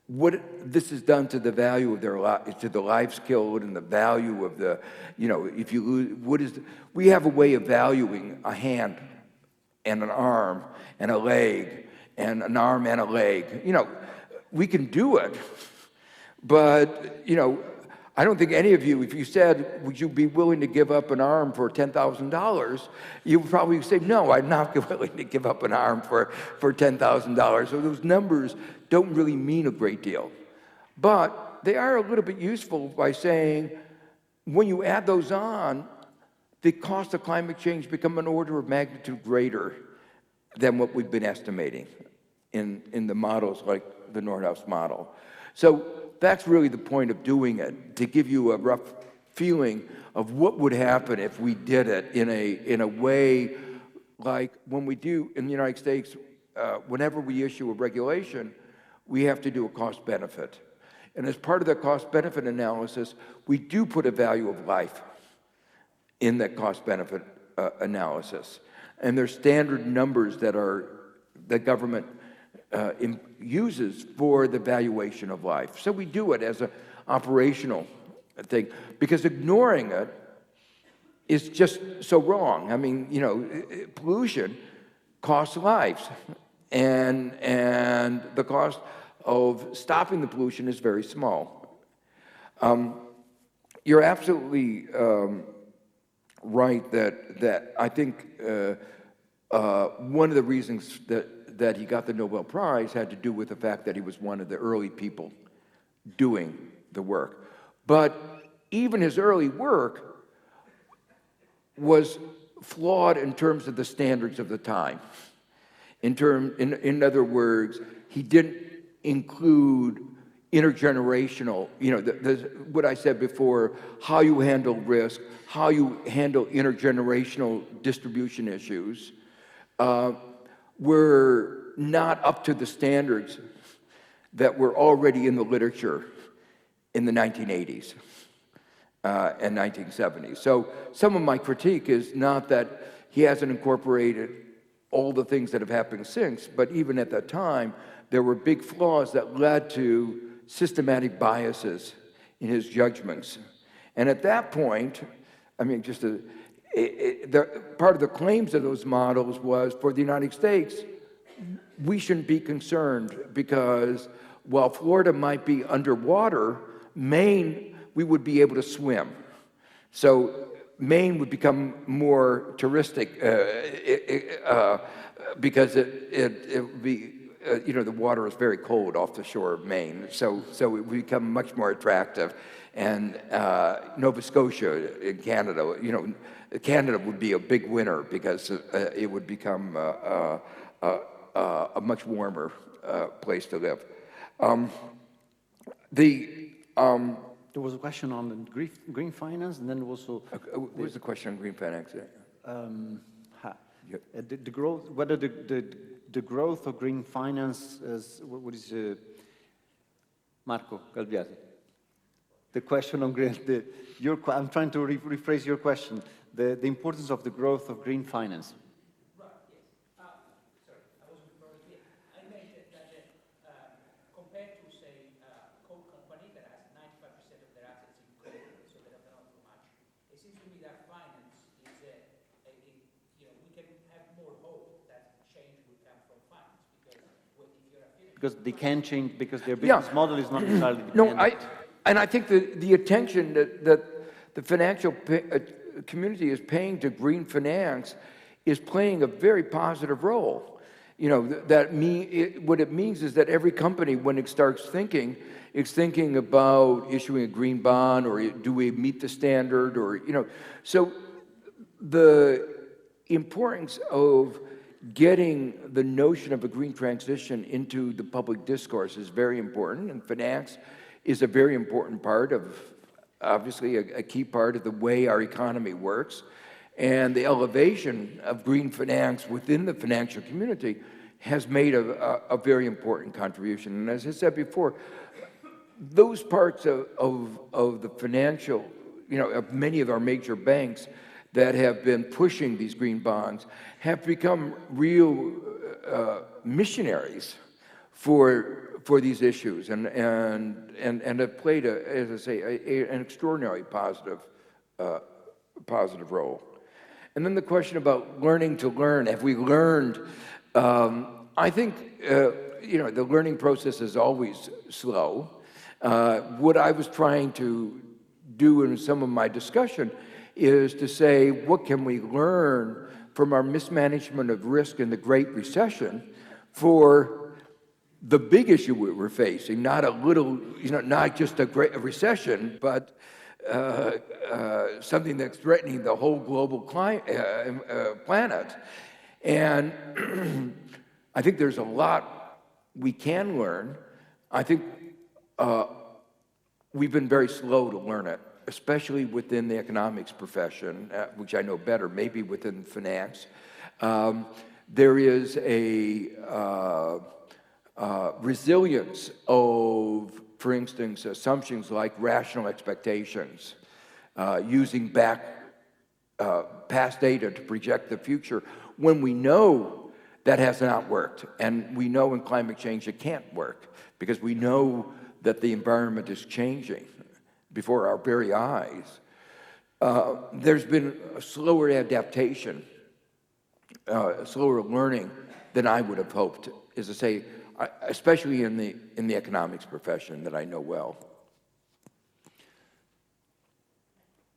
what this has done to the value of their to the lives killed and the value of the, if you lose, we have a way of valuing a hand and an arm and a leg and an arm and a leg. We can do it, but, I don't think any of you, if you said, would you be willing to give up an arm for $10,000, you would probably say, no, I'm not willing to give up an arm for $10,000. So those numbers don't really mean a great deal. But they are a little bit useful by saying, when you add those on, the cost of climate change become an order of magnitude greater than what we've been estimating in the models like the Nordhaus model. So that's really the point of doing it, to give you a rough feeling of what would happen if we did it in a way like when we do in the United States, whenever we issue a regulation, we have to do a cost benefit. And as part of the cost benefit analysis, we do put a value of life in that cost benefit analysis. And there's standard numbers that the government uses for the valuation of life. So we do it as an operational thing, because ignoring it is just so wrong. I mean, pollution costs lives, and the cost of stopping the pollution is very small. You're absolutely right that I think one of the reasons that he got the Nobel Prize had to do with the fact that he was one of the early people doing the work. But even his early work was flawed in terms of the standards of the time. In other words, he didn't include intergenerational, what I said before, how you handle risk, how you handle intergenerational distribution issues, were not up to the standards that were already in the literature in the 1980s and 1970s. So some of my critique is not that he hasn't incorporated all the things that have happened since, but even at that time, there were big flaws that led to systematic biases in his judgments. And at that point, I mean, part of the claims of those models was, for the United States, we shouldn't be concerned because while Florida might be underwater, Maine, we would be able to swim. So Maine would become more touristic because it would be, the water is very cold off the shore of Maine. So it would become much more attractive. And Nova Scotia in Canada, Canada would be a big winner because it would become a much warmer place to live. There was a question on the green finance, and then also... What was the question on green finance? The growth, whether the growth of green finance is, what is... Marco Galbiati. The question on green... I'm trying to rephrase your question. The importance of the growth of green finance. Seems to me that finance is we can have more hope that change will come from finance, because if you're affiliated... Because they can change, because their business model is not entirely No, dependent. and I think the attention that the financial community is paying to green finance is playing a very positive role. You know, what it means is that every company, when it starts thinking, is thinking about issuing a green bond, or do we meet the standard, or, you know. So the importance of getting the notion of a green transition into the public discourse is very important, and finance is a very important part of, obviously, a key part of the way our economy works. And the elevation of green finance within the financial community has made a very important contribution. And as I said before, those parts of the financial, you know, of many of our major banks that have been pushing these green bonds have become real missionaries for these issues, and have played, as I say, an extraordinarily positive role. And then the question about learning to learn. Have we learned? I think you know, the learning process is always slow. What I was trying to do in some of my discussion is to say, what can we learn from our mismanagement of risk in the Great Recession for the big issue we were facing, not a little, you know, not just a recession, but something that's threatening the whole global planet. And I think there's a lot we can learn. I think we've been very slow to learn it, especially within the economics profession, which I know better, maybe within finance. There is a resilience of, for instance, assumptions like rational expectations, using past data to project the future, when we know that has not worked. And we know in climate change it can't work, because we know that the environment is changing before our very eyes. There's been a slower adaptation, slower learning than I would have hoped, as I say, especially in the economics profession that I know well.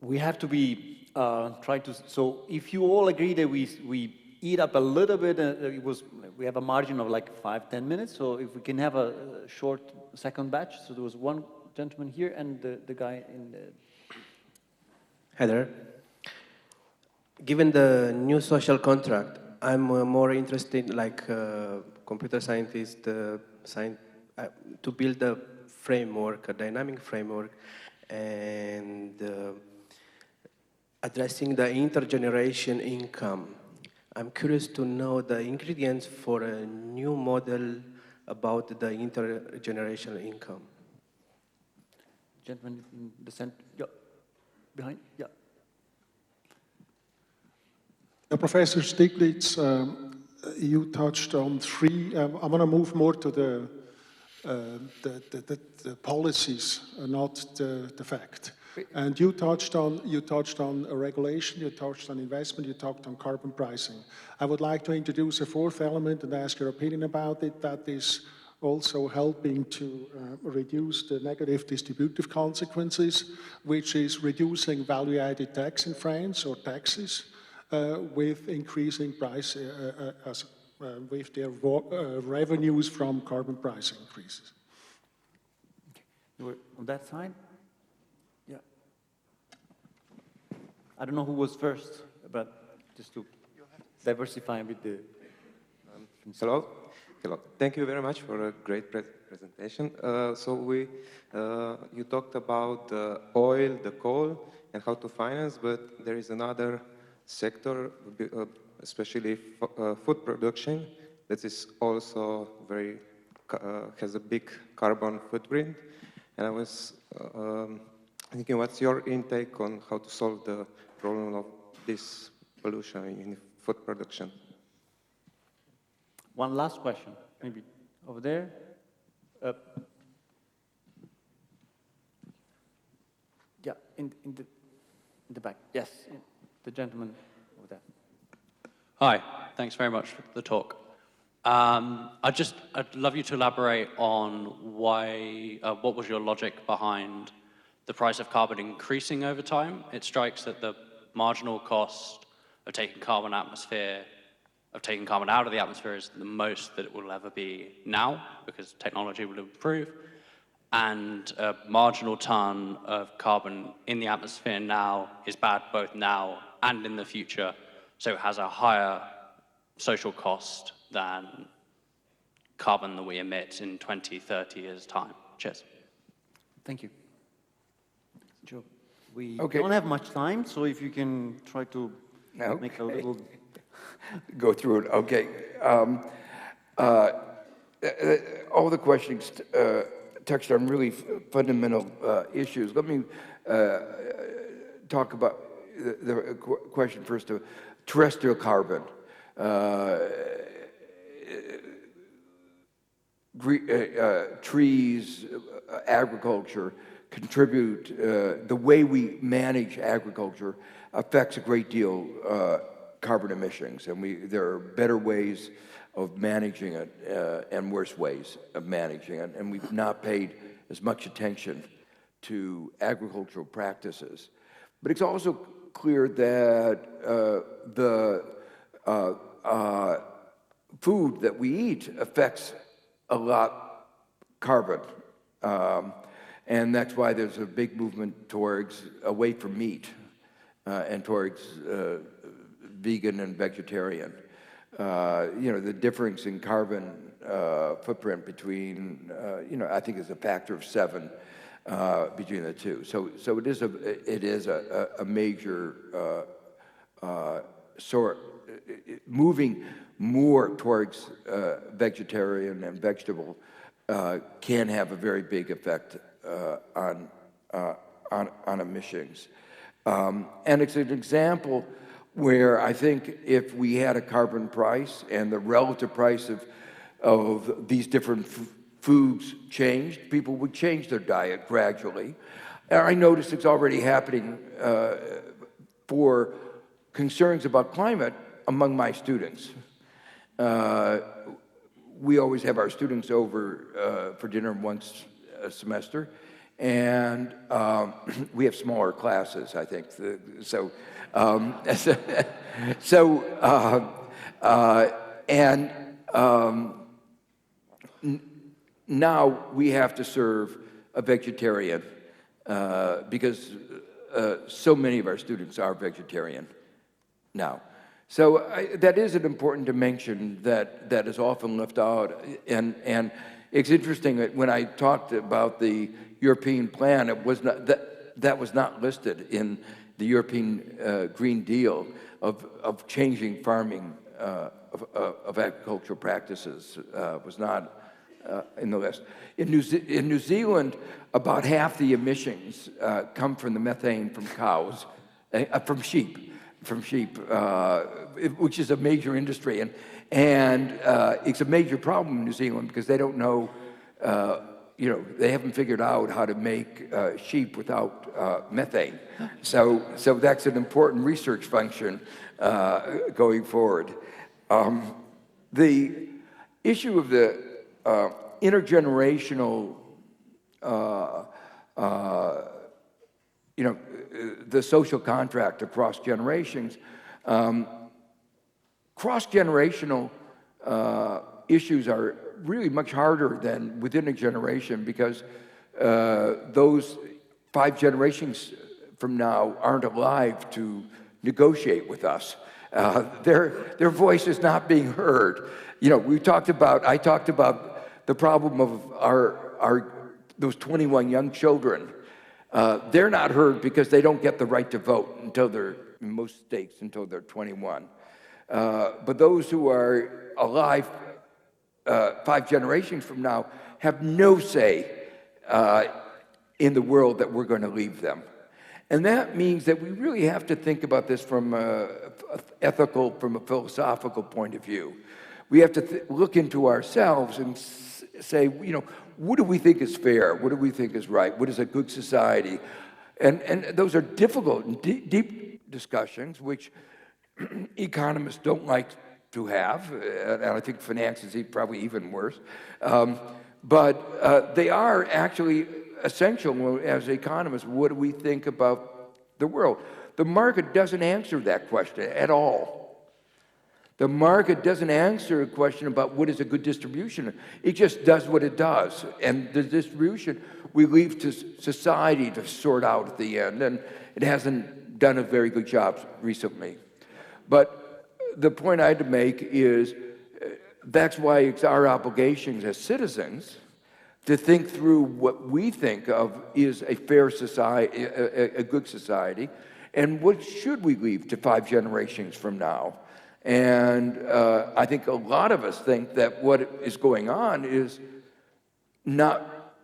We have to be so if you all agree that we eat up a little bit, we have a margin of like 5-10 minutes, so if we can have a short second batch. So there was one gentleman here and the guy in the... Hi there. Given the new social contract, I'm more interested, like computer scientist, to build a framework, a dynamic framework, and addressing the intergeneration income. I'm curious to know the ingredients for a new model about the intergenerational income. Gentleman in the center, yeah, behind, yeah. Professor Stiglitz, you touched on three. I want to move more to the policies, not the fact. And you touched on a regulation, you touched on investment, you talked on carbon pricing. I would like to introduce a fourth element and ask your opinion about it. That is also helping to reduce the negative distributive consequences, which is reducing value-added tax in France, or taxes, with increasing price with their revenues from carbon price increases. You were on that side? Yeah. I don't know who was first, but just to diversify with the... Hello. Hello. Thank you very much for a great presentation. You talked about the oil, the coal, and how to finance, but there is another sector, especially food production, that is also very has a big carbon footprint. And I was thinking, what's your intake on how to solve the problem of this pollution in food production? One last question, maybe over there. Yeah, in the back. Yes, the gentleman over there. Hi, thanks very much for the talk. I'd love you to elaborate on why, what was your logic behind the price of carbon increasing over time? It strikes that the marginal cost of taking carbon out of the atmosphere is the most that it will ever be now, because technology will improve. And a marginal ton of carbon in the atmosphere now is bad both now and in the future, so it has a higher social cost than carbon that we emit in 20, 30 years' time. Cheers. Thank you. Joe, we Okay. don't have much time, so if you can try to Okay. make a little... Go through it. Okay. All the questions touched on really fundamental issues. Let me talk about the question first of terrestrial carbon. Trees, agriculture contribute, the way we manage agriculture affects a great deal carbon emissions, and there are better ways of managing it and worse ways of managing it, and we've not paid as much attention to agricultural practices. But it's also clear that the food that we eat affects a lot carbon, and that's why there's a big movement away from meat and towards vegan and vegetarian. The difference in carbon footprint between, I think is a factor of 7 between the two. So it is a major moving more towards vegetarian and vegetable can have a very big effect on emissions. And it's an example where I think if we had a carbon price and the relative price of these different foods changed, people would change their diet gradually. And I notice it's already happening for concerns about climate among my students. We always have our students over for dinner once a semester, and we have smaller classes, I think. Now we have to serve a vegetarian because so many of our students are vegetarian now. So that is an important dimension that is often left out. And it's interesting that when I talked about the European plan, it was not, that was not listed in the European Green Deal of changing farming of agricultural practices was not in the list. In New Zealand, about half the emissions come from the methane from cows, from sheep, which is a major industry, and it's a major problem in New Zealand because they don't know, they haven't figured out how to make sheep without methane. So that's an important research function going forward. The issue of the intergenerational, the social contract across generations, cross-generational issues are really much harder than within a generation because those 5 generations from now aren't alive to negotiate with us. Their voice is not being heard. I talked about the problem of those 21 young children. They're not heard because they don't get the right to vote in most states until they're 21. But those who are alive 5 generations from now have no say in the world that we're going to leave them. And that means that we really have to think about this from a philosophical point of view. We have to look into ourselves and say, what do we think is fair? What do we think is right? What is a good society? And those are difficult and deep discussions, which economists don't like to have, and I think finance is probably even worse. But they are actually essential as economists. What do we think about the world? The market doesn't answer that question at all. The market doesn't answer a question about what is a good distribution. It just does what it does. And the distribution we leave to society to sort out at the end. And it hasn't done a very good job recently. But the point I had to make is that's why it's our obligations as citizens to think through what we think of is a fair society, a good society, and what should we leave to 5 generations from now. And I think a lot of us think that what is going on is not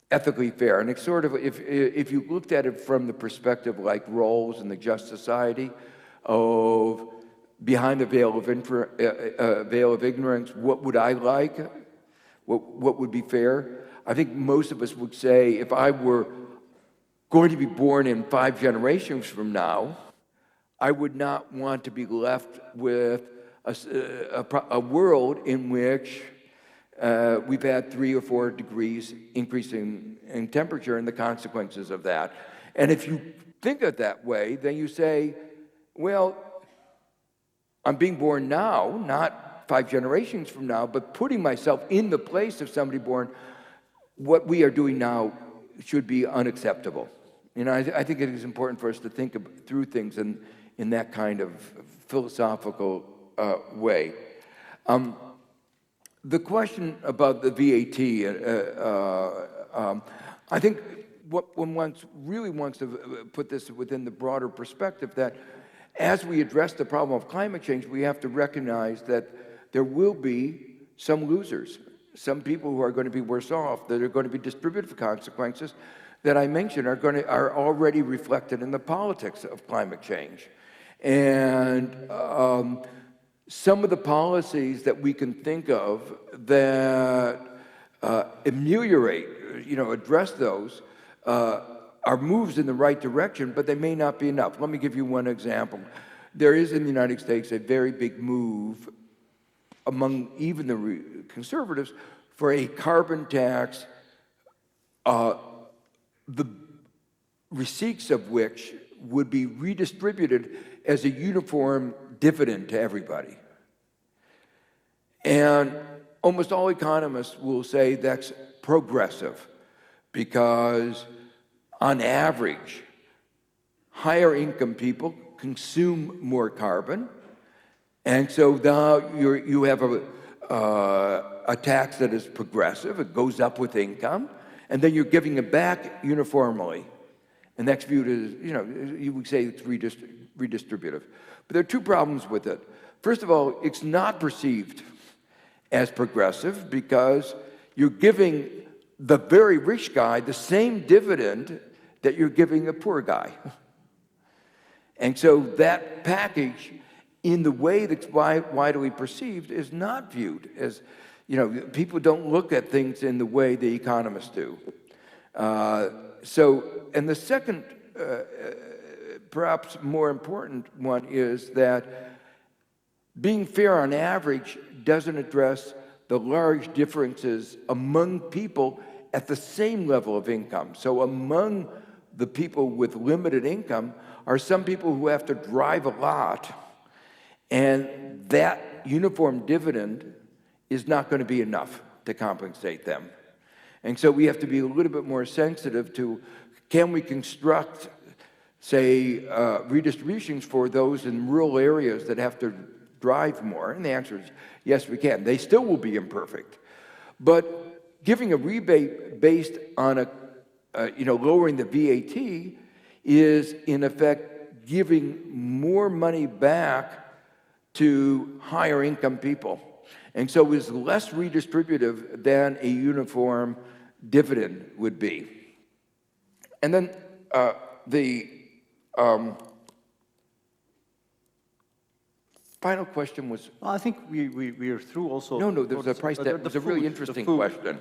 ethically fair. And it's sort of, if you looked at it from the perspective like Rawls in the Just Society, of behind the veil of ignorance, what would I like? What would be fair? I think most of us would say, if I were going to be born in 5 generations from now, I would not want to be left with a world in which we've had 3 or 4 degrees increase in temperature and the consequences of that. And if you think of it that way, then you say, well, I'm being born now, not 5 generations from now, but putting myself in the place of somebody born, what we are doing now should be unacceptable. You know, I think it is important for us to think through things in that kind of philosophical way. The question about the VAT, I think what one really wants to put this within the broader perspective that as we address the problem of climate change, we have to recognize that there will be some losers, some people who are going to be worse off, that are going to be distributive consequences that I mentioned are already reflected in the politics of climate change. And some of the policies that we can think of that ameliorate, address those, are moves in the right direction, but they may not be enough. Let me give you one example. There is in the United States a very big move among even the conservatives for a carbon tax, the receipts of which would be redistributed as a uniform dividend to everybody. And almost all economists will say that's progressive because on average, higher income people consume more carbon, and so now you have a tax that is progressive, it goes up with income, and then you're giving it back uniformly. And that's viewed as, you would say it's redistributive. But there are 2 problems with it. First of all, it's not perceived as progressive because you're giving the very rich guy the same dividend that you're giving a poor guy. And so that package, in the way that's widely perceived, is not viewed as, people don't look at things in the way the economists do. And the second, perhaps more important one is that being fair on average doesn't address the large differences among people at the same level of income. So among the people with limited income are some people who have to drive a lot, and that uniform dividend is not going to be enough to compensate them. And so we have to be a little bit more sensitive to, can we construct, say, redistributions for those in rural areas that have to drive more? And the answer is yes, we can. They still will be imperfect. But giving a rebate based on lowering the VAT is, in effect, giving more money back to higher income people. And so it is less redistributive than a uniform dividend would be. And then the final question was... Well, I think we are through also... No, there was a price tag. It was a really interesting question.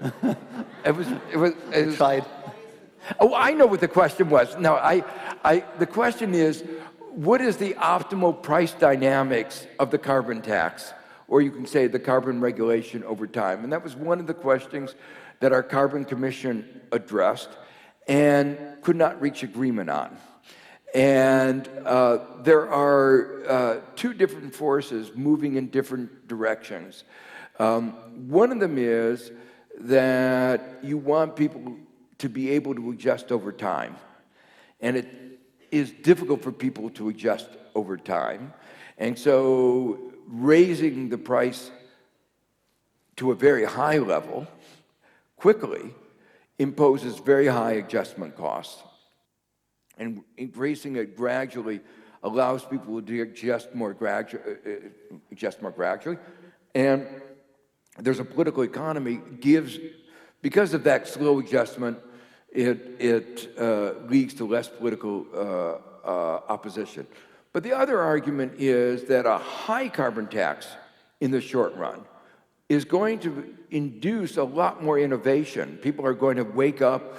It was tried. Oh, I know what the question was. No, the question is, what is the optimal price dynamics of the carbon tax, or you can say the carbon regulation over time? And that was one of the questions that our Carbon Commission addressed and could not reach agreement on. And there are two different forces moving in different directions. One of them is that you want people to be able to adjust over time. And it is difficult for people to adjust over time. And so raising the price to a very high level quickly imposes very high adjustment costs. And increasing it gradually allows people to adjust more gradually. And there's a political economy because of that slow adjustment, it leads to less political opposition. But the other argument is that a high carbon tax in the short run is going to induce a lot more innovation. People are going to wake up.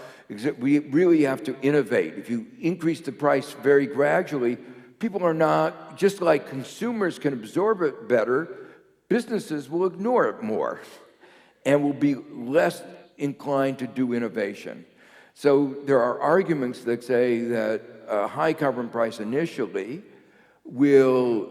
We really have to innovate. If you increase the price very gradually, people are not, just like consumers can absorb it better, businesses will ignore it more and will be less inclined to do innovation. So there are arguments that say that a high carbon price initially will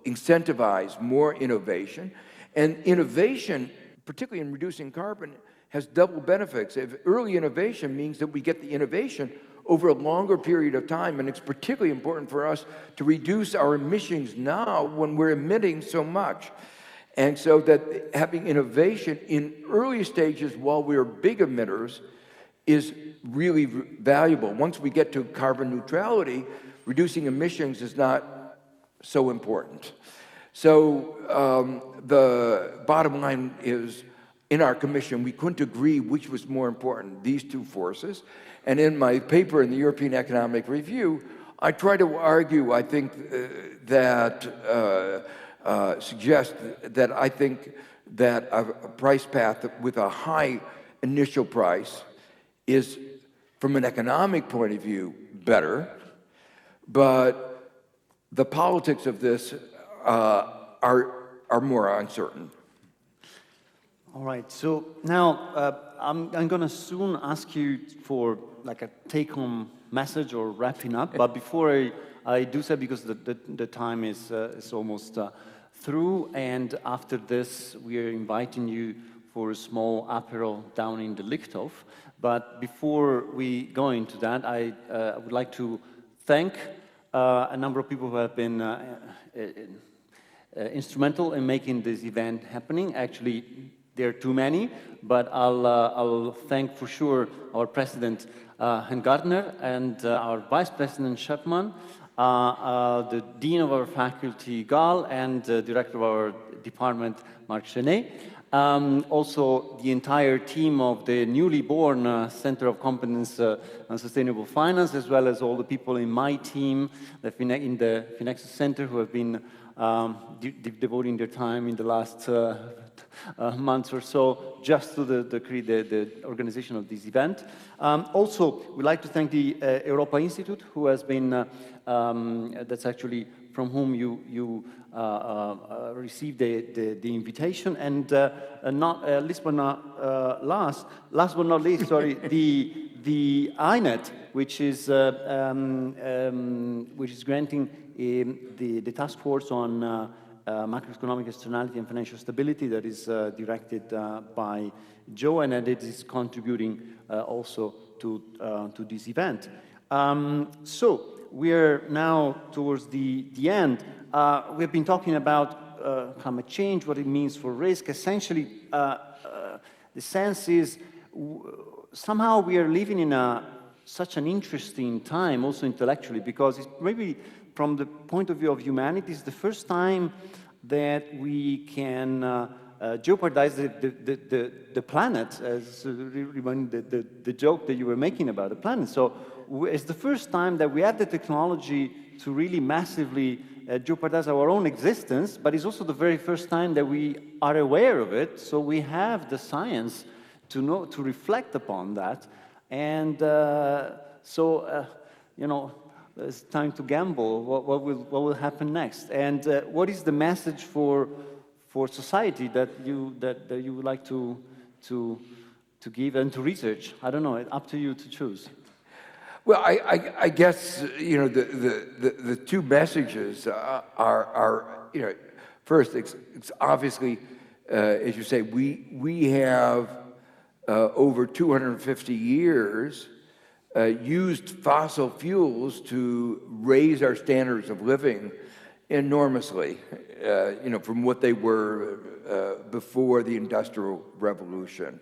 incentivize more innovation, and innovation, particularly in reducing carbon, has double benefits. If early innovation means that we get the innovation over a longer period of time, and it's particularly important for us to reduce our emissions now when we're emitting so much. And so that having innovation in early stages while we're big emitters is really valuable. Once we get to carbon neutrality, reducing emissions is not so important. So the bottom line is, in our commission, we couldn't agree which was more important, these two forces. And in my paper in the European Economic Review, I try to argue, I think, suggest that I think that a price path with a high initial price is, from an economic point of view, better, but the politics of this are more uncertain. All right, so now I'm going to soon ask you for like a take-home message or wrapping up, but before I do so, because the time is almost through, and after this we are inviting you for a small apéro down in the Lichthof. But before we go into that, I would like to thank a number of people who have been instrumental in making this event happening. Actually, there are too many, but I'll thank for sure our President Hen Gardner and our Vice President Schöpfmann, the Dean of our faculty Gall, and the Director of our department Marc Chenet. Also the entire team of the newly born Center of Competence on Sustainable Finance, as well as all the people in my team in the Finexus Center who have been devoting their time in the last months or so just to the organization of this event. Also, we'd like to thank the Europa Institute, who has been, that's actually from whom you received the invitation, and last but not least, sorry, the INET, which is granting the task force on macroeconomic externality and financial stability that is directed by Joe, and it is contributing also to this event. So we are now towards the end. We've been talking about climate change, what it means for risk. Essentially, the sense is somehow we are living in such an interesting time, also intellectually, because it's maybe from the point of view of humanity, it's the first time that we can jeopardize the planet, as the joke that you were making about the planet. So it's the first time that we have the technology to really massively jeopardize our own existence, but it's also the very first time that we are aware of it, so we have the science to reflect upon that. And You know, it's time to gamble. What will happen next? And what is the message for society that you would like to give and to research? I don't know. It's up to you to choose. Well, I guess you know the two messages are you know, first it's obviously as you say we have over 250 years used fossil fuels to raise our standards of living enormously, you know, from what they were before the Industrial Revolution.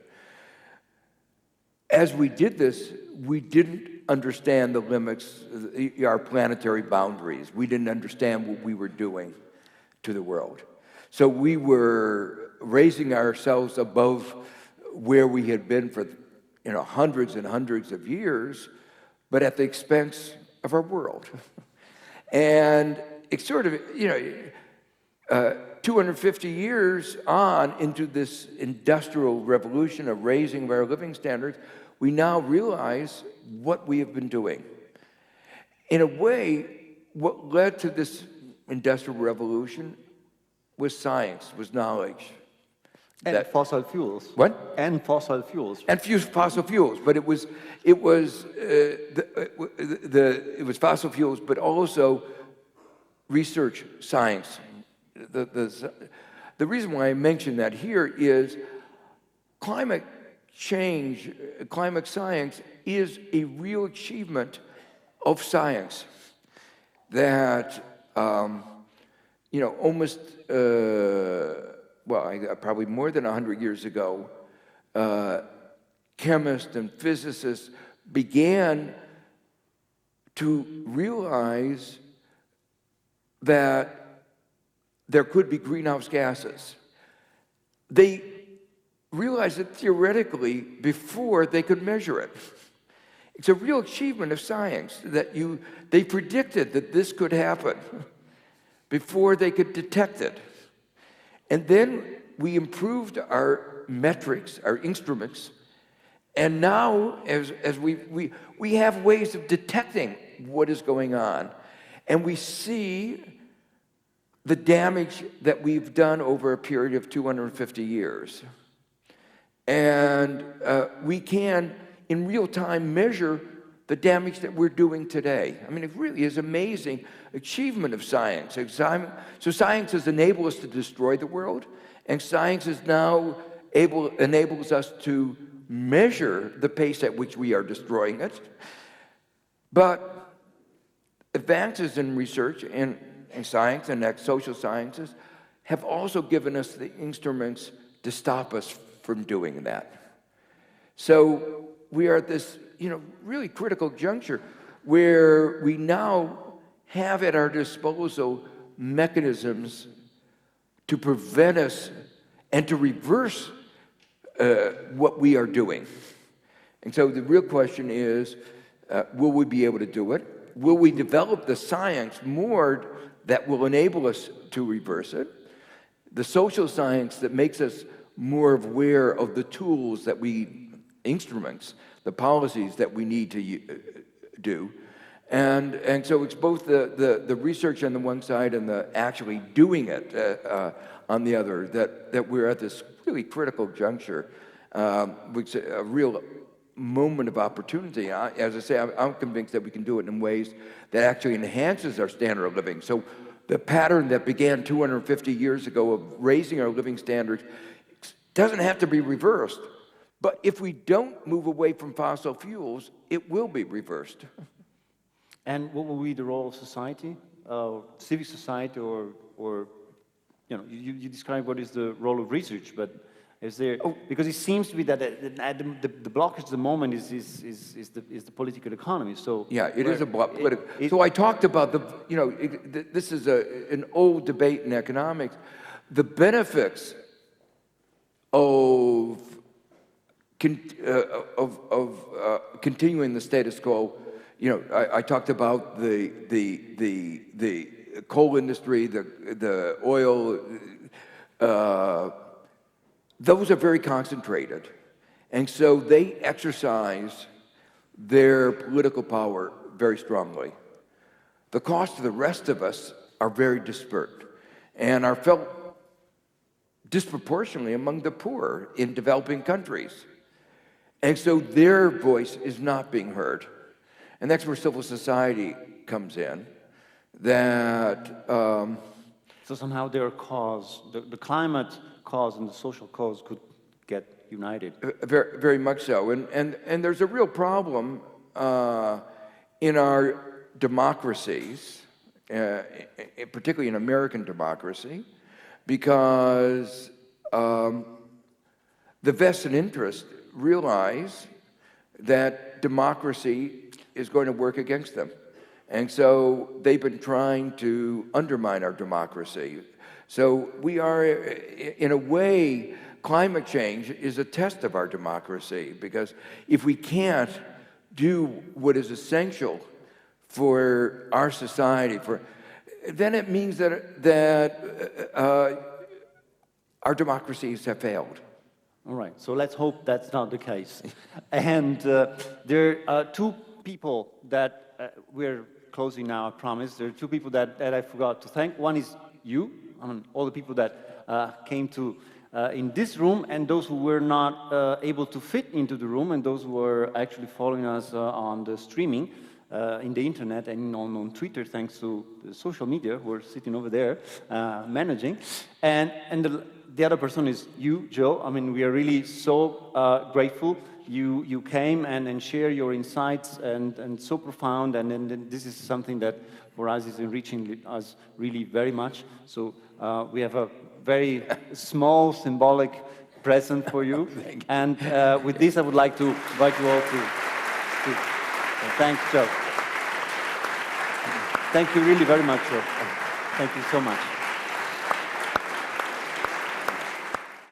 As we did this, we didn't understand the limits, our planetary boundaries. We didn't understand what we were doing to the world. So we were raising ourselves above where we had been for, you know, hundreds and hundreds of years, but at the expense of our world. And it's sort of, you know, 250 years on into this industrial revolution of raising our living standards, we now realize what we have been doing. In a way, what led to this industrial revolution was science, was knowledge. And fossil fuels. What? And fossil fuels. And fossil fuels, but it was fossil fuels, but also research science. The reason why I mention that here is climate change, climate science is a real achievement of science that, you know, almost, probably more than 100 years ago, chemists and physicists began to realize that there could be greenhouse gases. They realized it theoretically before they could measure it. It's a real achievement of science that they predicted that this could happen before they could detect it. And then we improved our metrics, our instruments, and now as we have ways of detecting what is going on, and we see the damage that we've done over a period of 250 years. And we can, in real time, measure the damage that we're doing today. I mean, it really is amazing achievement of science. So science has enabled us to destroy the world, and science is now enables us to measure the pace at which we are destroying it. But advances in research and science and social sciences have also given us the instruments to stop us from doing that. So we are at this, you know, really critical juncture where we now have at our disposal mechanisms to prevent us and to reverse what we are doing. And so the real question is, will we be able to do it? Will we develop the science more that will enable us to reverse it? The social science that makes us more aware of the tools that instruments, the policies that we need to do. And so it's both the research on the one side and the actually doing it on the other that we're at this really critical juncture, which is a real moment of opportunity. As I say, I'm convinced that we can do it in ways that actually enhances our standard of living. So the pattern that began 250 years ago of raising our living standards doesn't have to be reversed. But if we don't move away from fossil fuels, it will be reversed. And what will be the role of society, civic society, or you know, you describe what is the role of research, but is there, because it seems to be that the blockage at the moment is the political economy. So yeah, it is a political. So I talked about this is an old debate in economics, the benefits of continuing the status quo. You know, I talked about the coal industry, the oil. Those are very concentrated, and so they exercise their political power very strongly. The cost of the rest of us are very disparate and are felt disproportionately among the poor in developing countries. And so their voice is not being heard. And that's where civil society comes in, that... So somehow their cause, the climate cause and the social cause could get united. Very, very much so. And there's a real problem in our democracies, particularly in American democracy, because the vested interests realize that democracy is going to work against them. And so they've been trying to undermine our democracy. So we are, in a way, climate change is a test of our democracy, because if we can't do what is essential for our society, then it means that our democracies have failed. All right, so let's hope that's not the case. And there are two people that we're closing now, I promise. There are two people that I forgot to thank. One is you, all the people that came to in this room, and those who were not able to fit into the room, and those who were actually following us on the streaming in the internet and on Twitter, thanks to the social media who are sitting over there managing. And the other person is you, Joe. I mean, we are really so grateful. You came and share your insights, and so profound, and this is something that for us is enriching us really very much. So we have a very small symbolic present for you. And with this, I would like to invite you all to thank Joe. Thank you really very much, Joe. Thank you so much.